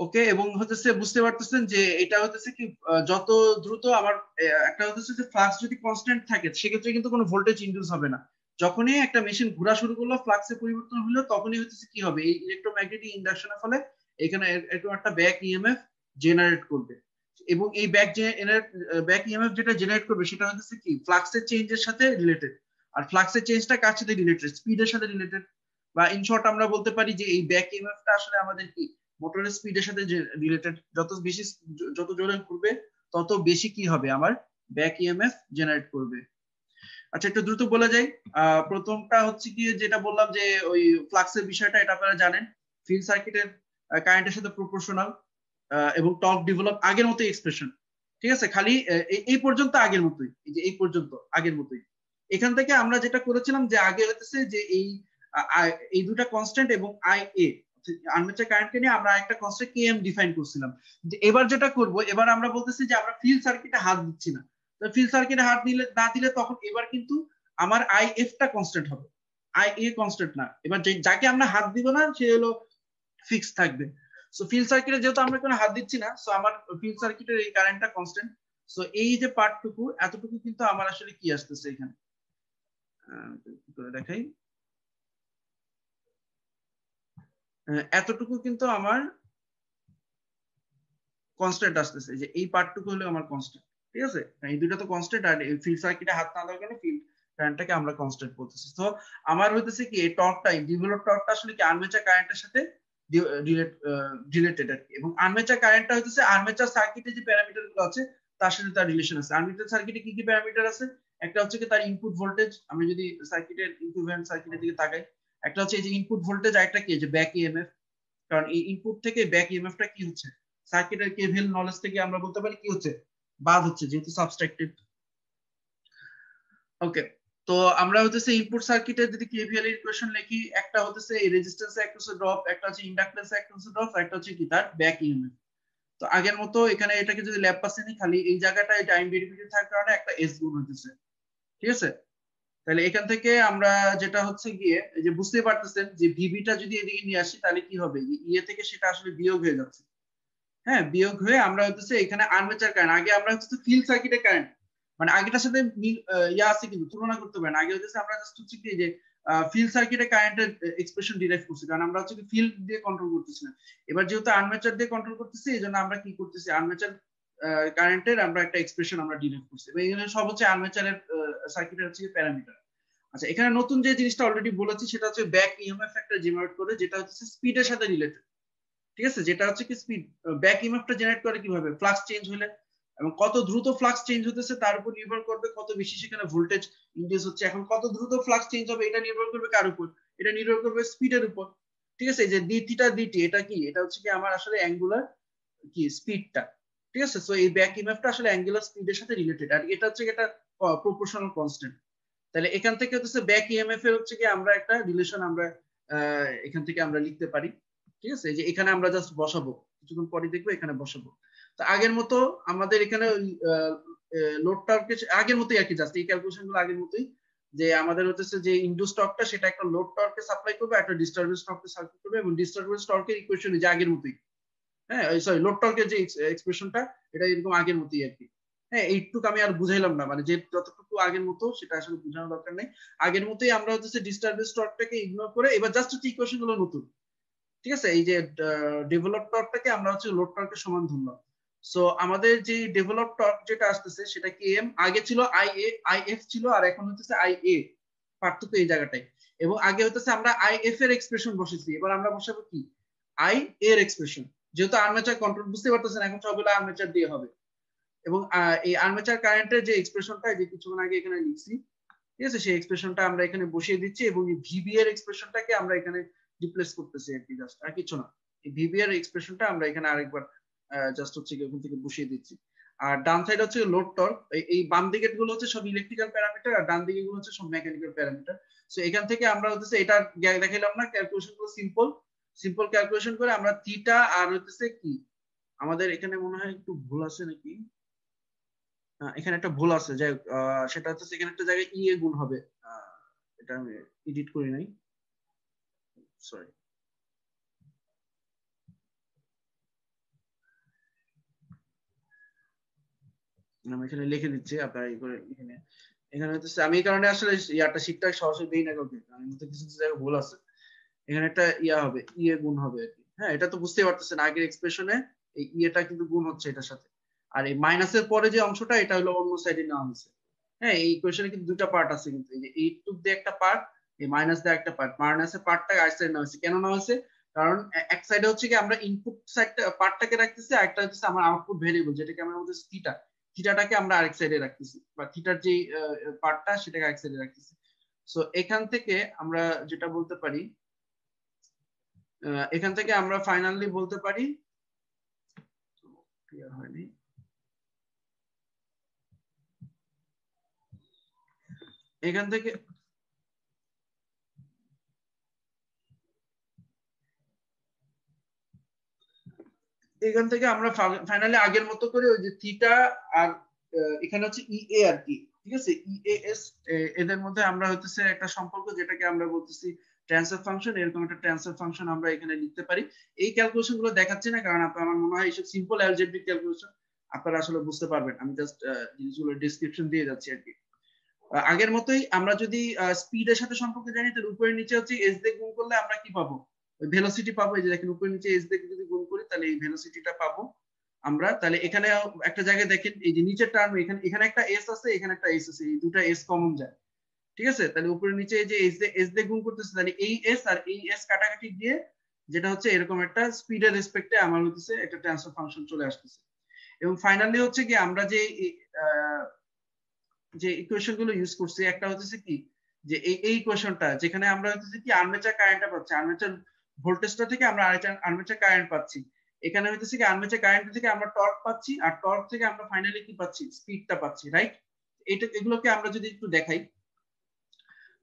ওকে, এবং হচ্ছে বুঝতে পারতেছেন যে এটা হচ্ছে কি যত দ্রুত আমার একটা হচ্ছে যে ফ্লাক্স যদি কনস্ট্যান্ট থাকে, সেক্ষেত্রে কিন্তু কোনো ভোল্টেজ ইনডিউস হবে না। যখনই একটা মেশিন ঘোরা শুরু করলো, ফ্লাক্সে পরিবর্তন হলো, তখনই হচ্ছে কি হবে? এই ইলেকট্রোম্যাগনেটিক ইন্ডাকশনের ফলে এখানে এরকম একটা ব্যাক ইএমএফ জেনারেট করবে। এবং এই ব্যাক ইএমএফ যেটা জেনারেট করবে, সেটা হচ্ছে কি ফ্লাক্সের চেঞ্জের সাথে রিলেটেড। আর ফ্লাক্সের চেঞ্জটা কার সাথে রিলেটেড? স্পিডের সাথে রিলেটেড। বা ইন শর্ট আমরা বলতে পারি যে এই ব্যাক ইএমএফটা আসলে আমাদের কি মোটরের স্পিডের সাথে রিলেটেড। যত জোরে ঘুরবে, তত বেশি কি হবে? আমার ব্যাক ইএমএফ জেনারেট করবে। আচ্ছা, একটু দ্রুত বলে যাই। প্রথমটা হচ্ছে কি, যেটা বললাম যে ওই ফ্লাক্সের বিষয়টা, এটা আপনারা জানেন। ফিল্ড সার্কিটের কারেন্টের সাথে প্রপোর্শনাল, এবং টর্ক ডেভেলপ আগের মতোই এক্সপ্রেশন। ঠিক আছে, খালি এই পর্যন্ত আগের মতোই, এই যে এই পর্যন্ত আগের মতোই। এখান থেকে আমরা যেটা করেছিলাম যে আগে হচ্ছে যে এই দুটা কনস্ট্যান্ট এবং আই এ আর্মেচার কারেন্টকে নিয়ে আমরা একটা কনস্ট্যান্ট কে এম ডিফাইন করছিলাম। এবার যেটা করব, এবার আমরা বলতেছি যে আমরা ফিল্ড সার্কিটে হাত দিচ্ছি না। তো ফিল্ড সার্কিটে হাত না দিলে তখন এবার কিন্তু আমার আই এফ টা কনস্ট্যান্ট হবে, আই এ কনস্ট্যান্ট না। এবার যাকে আমরা হাত দিব না, সে হলো ফিক্স থাকবে। সো ফিল্ড সার্কিটে যেহেতু আমরা কোনো হাত দিচ্ছি না, সো আমার ফিল্ড সার্কিটের এই কারেন্টটা কনস্ট্যান্ট। সো এই যে পার্টটুকু, এতটুকু কিন্তু আমার আসলে কি আসতেছে এখানে, করে দেখাই। এতটুকু কিন্তু আমার কনস্ট্যান্ট আসতেছে, যে এই পার্টটুকু হলো আমার কনস্ট্যান্ট। ঠিক আছে, এই দুটো তো কনস্ট্যান্ট, আর ফিল্ড সার্কিটে হাত না দেওয়ার কারণে ফিল্ড কারেন্টটাকে আমরা কনস্ট্যান্ট বলতেছি। তো আমার হইতেছে কি এই টর্কটা, ডেভেলপ টর্কটা আসলে কি আর্মেচার কারেন্টের সাথে রিলেটেড আর কি। এবং আর্মেচার কারেন্টটা হইতেছে আর্মেচার সার্কিটে যে প্যারামিটার গুলো আছে তার সাথে তার রিলেশন আছে। আর্মেচার সার্কিটে কি কি প্যারামিটার আছে? একটা হচ্ছে কি তার ইনপুট ভোল্টেজ, আমি যদি সার্কিটের ইকুইভ্যালেন্ট সার্কিটের দিকে তাকাই, একটা হচ্ছে এই যে ইনপুট ভোল্টেজ, আর একটা কি যে ব্যাক ইএমএফ। কারণ এই ইনপুট থেকে ব্যাক ইএমএফটা কি হচ্ছে, সার্কিটের কেভিএল নলেজ থেকে আমরা বলতে পারি কি হচ্ছে, বাদ হচ্ছে, যেহেতু সাবট্রাক্টেড। ওকে, তো আমরা হচ্ছে ইনপুট সার্কিটের যদি কেভিএল এর ইকুয়েশন লিখি, একটা হচ্ছে এই রেজিস্ট্যান্সে একটা হচ্ছে ড্রপ, একটা হচ্ছে ইন্ডাক্ট্যান্সে একটা হচ্ছে ড্রপ, একটা হচ্ছে কি তার ব্যাক ইএমএফ। তো আগের মতো এখানে এটাকে যদি ল্যাপ্লাসে নিই, খালি এই জায়গাটায় টাইম ডেরিভেটিভ থাকার কারণে একটা এস গুণ হইতেছে। ঠিক আছে, তাহলে এখান থেকে আমরা যেটা হচ্ছে গিয়ে এই যে বুঝতে পারতেছেন যে ভিবিটা যদি এদিকে নিয়ে আসি, তাহলে কি হবে, ইয়ে থেকে সেটা আসলে বিয়োগ হয়ে যাচ্ছে। হ্যাঁ, বিয়োগ হয়ে আমরা হচ্ছে এখানে আর্মেচার কারেন্ট, আগে আমরা হচ্ছে ফিল্ড সার্কিটের কারেন্ট, মানে আগেটার সাথে ইয়া আছে কিন্তু তুলনা করতে পারেন। আগে হচ্ছে আমরা জাস্ট হচ্ছে কি যে ফিল্ড সার্কিটের কারেন্টের এক্সপ্রেশন ডিরাইভ করছি, কারণ আমরা হচ্ছে ফিল্ড দিয়ে কন্ট্রোল করতেছি না। এবার যেহেতু আর্মেচার দিয়ে কন্ট্রোল করতেছি, এই জন্য আমরা কি করতেছি, আর্মেচার কারেন্টের আমরা একটা এক্সপ্রেশন আমরা ডিরাইভ করছি। এবং এখানে সব হচ্ছে আর্মেচারের সার্কিটের হচ্ছে প্যারামিটার। আচ্ছা, এখানে নতুন যে জিনিসটা অলরেডি বলেছি, সেটা হচ্ছে ব্যাক ইএমএফ একটা জেনারেট করে, যেটা হচ্ছে স্পিডের সাথে রিলেটেড। ঠিক আছে, যেটা হচ্ছে কি স্পিড, ব্যাক ইএমএফটা জেনারেট করে কিভাবে, ফ্লাক্স চেঞ্জ হলে, এবং কত দ্রুত ফ্লাক্স চেঞ্জ হতেছে তার উপর নির্ভর করবে কত বেশি সেখানে ভোল্টেজ ইনডিউস হচ্ছে। এখন কত দ্রুত ফ্লাক্স চেঞ্জ হবে এটা নির্ভর করবে কার উপর? এটা নির্ভর করবে স্পিডের উপর। ঠিক আছে, যে ডি থিটা ডিটি, এটা কি, এটা হচ্ছে কি আমার আসলে অ্যাঙ্গুলার কি স্পিডটা। ঠিক আছে, সো এই ব্যাক ইএমএফটা আসলে অ্যাঙ্গুলার স্পিডের সাথে রিলেটেড, আর এটা হচ্ছে এটা প্রপোর্শনাল কনস্ট্যান্ট। তাহলে এখান থেকে হচ্ছে ব্যাক ইএমএফ এর হচ্ছে কি আমরা একটা রিলেশন আমরা এখান থেকে আমরা লিখতে পারি। ঠিক আছে, যে এখানে আমরা জাস্ট বসাবো, কিছুক্ষণ পরে দেখবো এখানে বসাবো। তো আগের মতো আমাদের এখানে লোড টর্কের আগের মতোই আর কি, জাস্ট এই ক্যালকুলেশন গুলো আগের মতোই, যে আমাদের হচ্ছে যে ইনডিউস টর্কটা সেটা একটা লোড টর্কে সাপ্লাই করবে, একটা ডিস্টারবেন্স টর্কে সাপ্লাই করবে, এবং ডিস্টারবেন্স টর্কের ইকুয়েশন যে আগের মতোই। হ্যাঁ, সরি, লোড টর্কের যে এক্সপ্রেশনটা এটা এরকম আগের মতোই আর কি। হ্যাঁ, এইটুকু আমি আর বুঝাইলাম না, মানে যে যতটুকু আগের মতো সেটা আসলে বোঝানোর দরকার নেই। আগের মতোই আমরা হচ্ছে ডিস্টারবেন্স টর্কটাকে ইগনোর করে এবার জাস্ট হচ্ছে ইকুয়েশন গুলো নতুন। ঠিক আছে, এই যে ডেভেলপ টর্কটাকে আমরা হচ্ছে লোড টর্কের সমান ধরলাম। সো আমাদের যে ডেভেলপ টর্ক যেটা আসতেছে সেটা km, আগে ছিল IA, IF ছিল, আর এখন হচ্ছে IA। পার্থক্য এই জায়গাটাই। এবং আগে হচ্ছে আমরা IF এর এক্সপ্রেশন বসেছি, এবার আমরা বসাবো কি I এর এক্সপ্রেশন। যেহেতু আর্মেচার কন্ট্রোল বুঝতে পারতেছেন, এখন সবগুলো আর্মেচার দিয়ে হবে। এবং এই আর্মেচার কারেন্টের যে এক্সপ্রেশনটা যে কিছুক্ষণ আগে এখানে লিখছি, ঠিক আছে, সেই এক্সপ্রেশনটা আমরা এখানে বসিয়ে দিচ্ছি, এবং এই ভিবি এর এক্সপ্রেশনটাকে আমরা এখানে রিপ্লেস করতেছি আর কি, জাস্ট আর কিছু না। এই ভিবি এর এক্সপ্রেশনটা আমরা এখানে আরেকবার জাস্ট হচ্ছে ওখান থেকে বসিয়ে দিচ্ছি। আর ডান সাইড হচ্ছে লোড টর্ক, এই বাম দিকের গুলো হচ্ছে সব ইলেকট্রিক্যাল প্যারামিটার, আর ডান দিকে গুলো হচ্ছে সব মেকানিক্যাল প্যারামিটার। সো এখান থেকে আমরা হচ্ছে এটা দেখাইলাম না, ক্যালকুলেশন গুলো সিম্পল সিম্পল ক্যালকুলেশন করে আমরা থিটা আর হচ্ছে কি আমাদের এখানে মনে হয় একটু ভুল আছে নাকি, এখানে একটা ভুল আছে, যাই হোক, সেটা হচ্ছে এখানে একটা জায়গায় ইএ গুণ হবে, এটা আমি এডিট করি নাই, সরি। আমি এখানে লিখে দিচ্ছি, আপনারা এই করে এখানে এখানে হচ্ছে আমি এই কারণে আসলে ইয়াটা শীটটা সরাসরি দেই না কাউকে, কারণ মধ্যে কিছু কিছু জায়গায় ভুল আছে। এখানে একটা ইয়া হবে, ইএ গুণ হবে আর কি। হ্যাঁ, এটা তো বুঝতেই পারতেছেন আগের এক্সপ্রেশনে এই ইএটা কিন্তু গুণ হচ্ছে এটার সাথে, আর এই মাইনাসের পরে যে অংশটা এটা হলো অন্য সাইডে নেওয়া হয়েছে। হ্যাঁ, এই ইকুয়েশনে কিন্তু দুটো পার্ট আছে, কিন্তু এই যে 8 দিয়ে একটা পার্ট, এই মাইনাস দিয়ে একটা পার্ট, মাইনাসের পার্টটা আরেক সাইডে নেওয়া হয়েছে। কেন নেওয়া হয়েছে? কারণ এক সাইডে হচ্ছে কি আমরা ইনপুট সাইডটা পার্টটাকে রাখতেছি, আর একটা হচ্ছে আমার আউটপুট ভেরিয়েবল যেটাকে আমরা বলতেছি থিটা, থিটাটাকে আমরা আরেক সাইডে রাখতেছি, বা থিটার যে পার্টটা সেটাকে আরেক সাইডে রাখতেছি। সো এখান থেকে আমরা যেটা বলতে পারি, এখান থেকে আমরা ফাইনালি বলতে পারি, ক্লিয়ার হয়নি, এখান থেকে আমরা ফাইনালি আগের মতো করে ওই যে থিটা আর এখানে হচ্ছে ইএ আর কি, ঠিক আছে, ইএএস, এদের মধ্যে আমরা হচ্ছে একটা সম্পর্ক যেটাকে আমরা বলতেছি ট্রান্সফার ফাংশন, এরকম একটা ট্রান্সফার ফাংশন আমরা এখানে লিখতে পারি। এই ক্যালকুলেশন গুলো দেখাচ্ছি না, কারণ আমার মনে হয় এইসব সিম্পল অ্যালজেব্রিক ক্যালকুলেশন আপনারা আসলে বুঝতে পারবেন, আমি জাস্ট জিনিসগুলো ডেসক্রিপশন দিয়ে যাচ্ছি আর কি। আগের মতোই আমরা যদি স্পিডের সাথে সম্পর্ক জানি, তাহলে উপরে নিচে হচ্ছে এস দিয়ে গুণ করলে আমরা কি পাবো, ওই ভেলোসিটি পাবো। এই যে দেখেন উপরে নিচে এস দিয়ে যদি গুণ করি তাহলে এই ভেলোসিটিটা পাবো আমরা। তাহলে এখানে একটা জায়গায় দেখেন এই যে নিচের টার্ম, এখানে এখানে একটা এস আছে, এখানে একটা এস আছে, এই দুটো এস কমন যায়, ঠিক আছে। তাহলে উপরে নিচে এই যে এস দিয়ে গুণ করতেছে, তাহলে এই এস আর এই এস কাটাকাটি দিয়ে যেটা হচ্ছে এরকম একটা স্পিডের রেসপেক্টে আমার হচ্ছে একটা ট্রান্সফার ফাংশন চলে আসতেছে। এবং ফাইনালি হচ্ছে কি আমরা যে ইকুয়েশন গুলো ইউজ করছি, একটা হচ্ছে কি যে এই ইকুয়েশনটা যেখানে আমরা হচ্ছে কি আর্মেচার কারেন্টটা পাচ্ছি, আর্মেচার ভোল্টেজটা থেকে আমরা আর্মেচার কারেন্ট পাচ্ছি, এখানে হচ্ছে কি আর্মেচার কারেন্ট থেকে আমরা টর্ক পাচ্ছি, আর টর্ক থেকে আমরা ফাইনালি কি পাচ্ছি, স্পিডটা পাচ্ছি, রাইট। এগুলোকে আমরা যদি একটু দেখাই,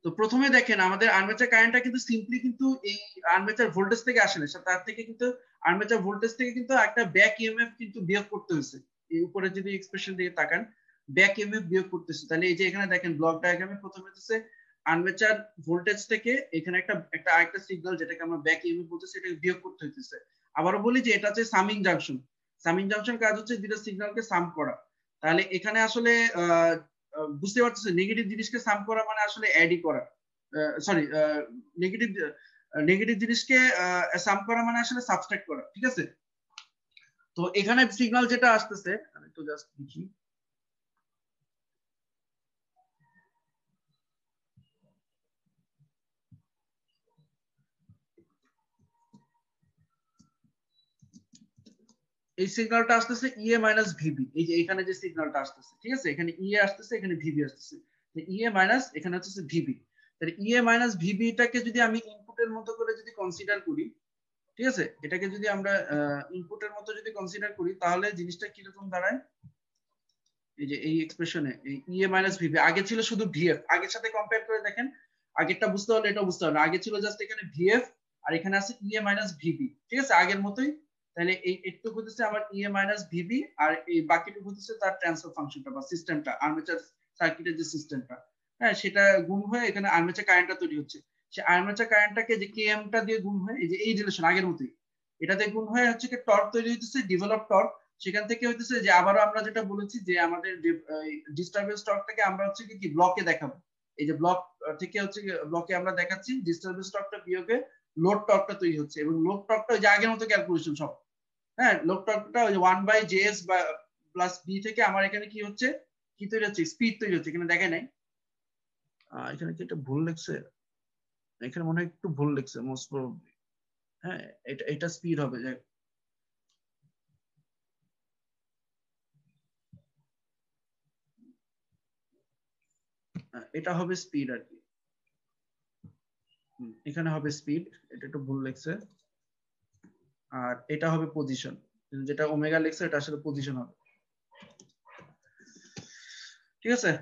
তো প্রথমে দেখেন আমাদের আর্মেচার কারেন্টটা কিন্তু সিম্পলি কিন্তু এই আর্মেচার ভোল্টেজ থেকে আসে না, তার থেকে কিন্তু আর্মেচার ভোল্টেজ থেকে কিন্তু একটা ব্যাক ইএমএফ কিন্তু বিয়োগ করতে হয়েছে। এই উপরে যদি এক্সপ্রেশন দিকে তাকান, ব্যাক ইএমএফ বিয়োগ করতেছে, তাহলে এই যে এখানে দেখেন ব্লক ডায়াগ্রামে প্রথমে হচ্ছে আর্মেচার ভোল্টেজ থেকে এখানে একটা আরেকটা সিগন্যাল যেটাকে আমরা ব্যাক ইএমএফ বলতেছি, এটাকে বিয়োগ করতে হইতেছে। আবারও বলি যে এটা হচ্ছে সামিং জাংশন, সামিং জাংশন কাজ হচ্ছে দুটো সিগন্যালকে সাম করা। তাহলে এখানে আসলে বুঝতে পারতেছে নেগেটিভ জিনিসকে সাম করা মানে আসলে অ্যাডই করা, সরি, নেগেটিভ নেগেটিভ জিনিসকে সাম করা মানে আসলে সাবট্রাক্ট করা, ঠিক আছে। তো এখানে সিগন্যাল যেটা আসতেছে, আমি একটু জাস্ট লিখি, এই সিগন্যালটা আসতেছে ইএ মাইনাস ভিবি, এই যে এখানে যে সিগন্যালটা আসতেছে, ঠিক আছে, এখানে ইএ আসতেছে, এখানে ভিবি আসতেছে, ইএ মাইনাস এখানে হচ্ছে ভিবি। তাহলে ইএ মাইনাস ভিবিটাকে যদি আমি ইনপুটের মতো করে যদি কনসিডার করি, ঠিক আছে, এটাকে যদি আমরা ইনপুটের মতো যদি কনসিডার করি, তাহলে জিনিসটা কিরকম দাঁড়ায়, এই যে এই এক্সপ্রেশনে এই ইএ মাইনাস ভিবি, আগে ছিল শুধু ভিএফ, আগের সাথে কম্পেয়ার করে দেখেন, আগেরটা বুঝতে হলে এটা বুঝতে হবে, আগে ছিল জাস্ট এখানে ভিএফ আর এখানে আছে ইএ মাইনাস ভিবি, ঠিক আছে, আগের মতোই। তাহলে এই একটুকু হচ্ছে আমার ইএ মাইনাস ভিবি, আর এই বাকিটুকু হচ্ছে তার ট্রান্সফার ফাংশনটা বা সিস্টেমটা, আর্মেচার সার্কিটের যে সিস্টেমটা, হ্যাঁ, সেটা গুণ হয়ে এখানে আর্মেচার কারেন্টটা তৈরি হচ্ছে। সে আর্মেচার কারেন্টটাকে যে কেএমটা দিয়ে গুণ হয়ে এই যে এই রিলেশন আগের মতোই, এটাতে গুণ হয়ে হচ্ছে কি টর্ক তৈরি হইতেছে, ডেভেলপ টর্ক। সেখান থেকে হইতেছে যে আবারও আমরা যেটা বলেছি যে আমাদের ডিস্টারবেন্স টর্কটাকে আমরা হচ্ছে কি ব্লকে দেখাবো, এই যে ব্লক থেকে হচ্ছে ব্লকে আমরা দেখাচ্ছি ডিস্টারবেন্স টর্কটা বিয়োগে লোড টর্কটা তৈরি হচ্ছে, এবং লোড টর্কটা ওই যে আগের মতো ক্যালকুলেশন সব, হ্যাঁ, লোড টর্কটা ওই 1/js প্লাস b থেকে আমার এখানে কি হচ্ছে, কি তৈরি হচ্ছে, স্পিড তৈরি হচ্ছে। এখানে দেখে নাই, এখানে কি একটা ভুল লিখছে, এখানে মনে হয় একটু ভুল লিখছে মোস্ট প্রবাবলি। হ্যাঁ, এটা স্পিড হবে, এটা হবে স্পিড আর কি। এখানে হবে স্পিড, এটা একটু ভুল লিখছে। আর এটা হবে পজিশন, যেটা ওমেগা লিখছে এটা আসলে পজিশন হবে। ঠিক আছে,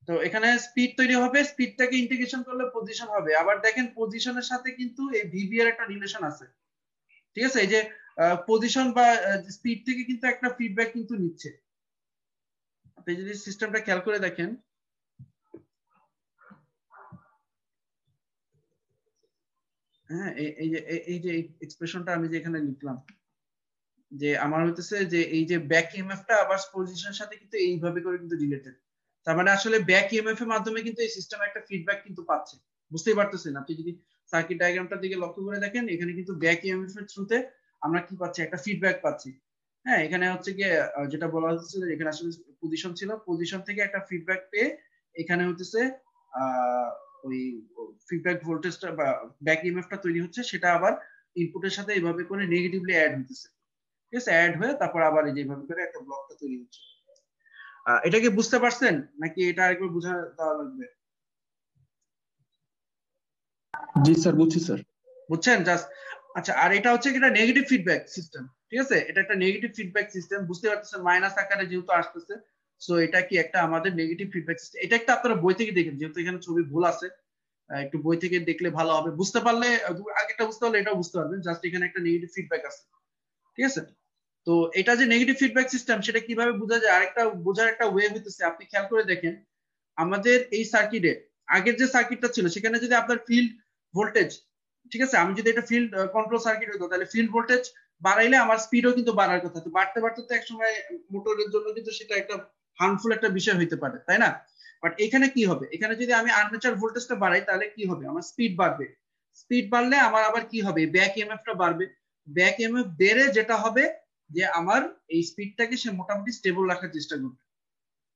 তো এখানে স্পিড তৈরি হবে, স্পিডটাকে ইন্টিগ্রেশন করলে পজিশন হবে। আবার দেখেন পজিশনের সাথে কিন্তু এই ভিবি এর একটা রিলেশন আছে। ঠিক আছে, এই যে পজিশন বা স্পিড থেকে কিন্তু একটা ফিডব্যাক কিন্তু নিচ্ছে। আপনি যদি সিস্টেমটা খেয়াল করে দেখেন, হ্যাঁ, এই যে এক্সপ্রেশনটা আমি যে এখানে লিখলাম, যে আমার হইতেছে যে এই যে ব্যাক ইএমএফটা আবার পজিশনের সাথে কিন্তু এইভাবে করে কিন্তু রিলেটেড। তার মানে আসলে ব্যাক ইএমএফ এর মাধ্যমে কিন্তু এই সিস্টেমে একটা ফিডব্যাক কিন্তু পাচ্ছে। বুঝতেই পারতেছেন, আপনি যদি সার্কিট ডায়াগ্রামটার দিকে লক্ষ্য করে দেখেন, এখানে কিন্তু ব্যাক ইএমএফ এর থ্রুতে আমরা কি পাচ্ছি, একটা ফিডব্যাক পাচ্ছি। হ্যাঁ, এখানে হচ্ছে গিয়ে যেটা বলা হচ্ছে যে এখানে আসলে পজিশন ছিল, পজিশন থেকে একটা ফিডব্যাক পেয়ে এখানে হচ্ছে ওই ফিডব্যাক ভোল্টেজটা বা ব্যাক ইএমএফটা তৈরি হচ্ছে, সেটা আবার ইনপুটের সাথে এইভাবে করে নেগেটিভলি অ্যাড হতেছে। ঠিক আছে, অ্যাড হয়ে তারপর আবার এই যেভাবে করে একটা ব্লকটা তৈরি হচ্ছে। এটা কি বুঝতে পারছেন নাকি এটা আরেকবার বোঝা দেওয়া লাগবে? জি স্যার, বুঝছি স্যার। বুঝছেন জাস্ট? আচ্ছা, আর এটা হচ্ছে একটা নেগেটিভ ফিডব্যাক সিস্টেম। ঠিক আছে, এটা একটা নেগেটিভ ফিডব্যাক সিস্টেম, বুঝতে পারতেছেন মাইনাস আকারে যেহেতু আসতেছে, সো এটা কি একটা আমাদের নেগেটিভ ফিডব্যাক সিস্টেম। এটা একটা আপনারা বই থেকে দেখেন, যেহেতু এখানে ছবি ভুল আছে, একটু বই থেকে দেখলে ভালো হবে। বুঝতে পারলে আগেটা বুঝতে পারলে এটাও বুঝতে পারবেন, জাস্ট এখানে একটা নেগেটিভ ফিডব্যাক আছে। ঠিক আছে, তো এটা যে নেগেটিভ ফিডব্যাক সিস্টেম সেটা কিভাবে বোঝা যায়, আরেকটা বোঝার একটা ওয়ে হইতেছে, আপনি খেয়াল করে দেখেন আমাদের এই সার্কিটে আগের যে সার্কিটটা ছিল সেখানে যদি আপনার ফিল্ড ভোল্টেজ, ঠিক আছে, আমি যদি এটা ফিল্ড কন্ট্রোল সার্কিট হইতো তাহলে ফিল্ড ভোল্টেজ বাড়াইলে আমার স্পিডও কিন্তু বাড়ার কথা। তো বাড়তে বাড়তে তো একসময় মোটরের জন্য কিন্তু সেটা একটা হার্মফুল একটা বিষয় হইতে পারে, তাই না? বাট এখানে কি হবে, এখানে যদি আমি আর্মেচার ভোল্টেজটা বাড়াই তাহলে কি হবে, আমার স্পিড বাড়বে। স্পিড বাড়লে আমার আবার কি হবে, ব্যাক ইএমএফটা বাড়বে। ব্যাক ইএমএফ বেড়ে যেটা হবে যে আমার এই স্পিডটাকে সে মোটামুটি স্টেবল রাখার চেষ্টা করবে।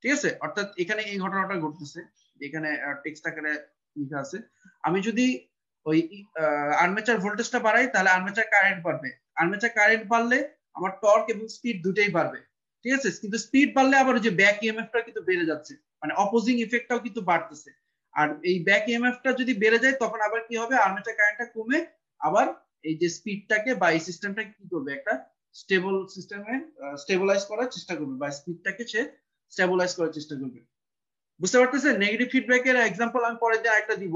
ঠিক আছে, অর্থাৎ এখানে এই ঘটনাটা ঘটতেছে, এখানে টেক্সট আকারে লেখা আছে। আমি যদি ওই আর্মেচার ভোল্টেজটা বাড়াই তাহলে আর্মেচার কারেন্ট বাড়বে। আর্মেচার কারেন্ট বাড়লে আমার টর্ক এবং স্পিড দুটেই বাড়বে। ঠিক আছে, কিন্তু স্পিড বাড়লে আবার ওই যে ব্যাক ইএমএফটা কিন্তু বেড়ে যাচ্ছে, মানে অপোজিং ইফেক্টটাও কিন্তু বাড়তেছে। আর এই ব্যাক ইএমএফটা যদি বেড়ে যায় তখন আবার কি হবে, আর্মেচার কারেন্টটা কমে আবার এই যে স্পিডটাকে বা এই সিস্টেমটা কি করবে, একটা স্টেবল সিস্টেমে স্টেবলাইজ করার চেষ্টা করবে, বা স্পিডটাকে সে স্টেবলাইজ করার চেষ্টা করবে। বুঝতে পারতেছেন? নেগেটিভ ফিডব্যাকের এক্সাম্পল আমি পরে দিয়ে একটা দিব।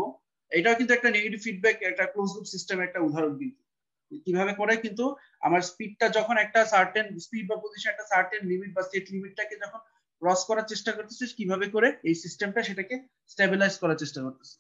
এটাও কিন্তু একটা নেগেটিভ ফিডব্যাক, একটা ক্লোজ লুপ সিস্টেমের একটা উদাহরণ কিন্তু। কিভাবে করে কিন্তু আমার স্পিডটা যখন একটা সার্টেন স্পিড বা পজিশন একটা সার্টেন লিমিট বা স্টেট লিমিটটাকে যখন ক্রস করার চেষ্টা করতেছে, কিভাবে করে এই সিস্টেমটা সেটাকে স্টেবিলাইজ করার চেষ্টা করতেছে।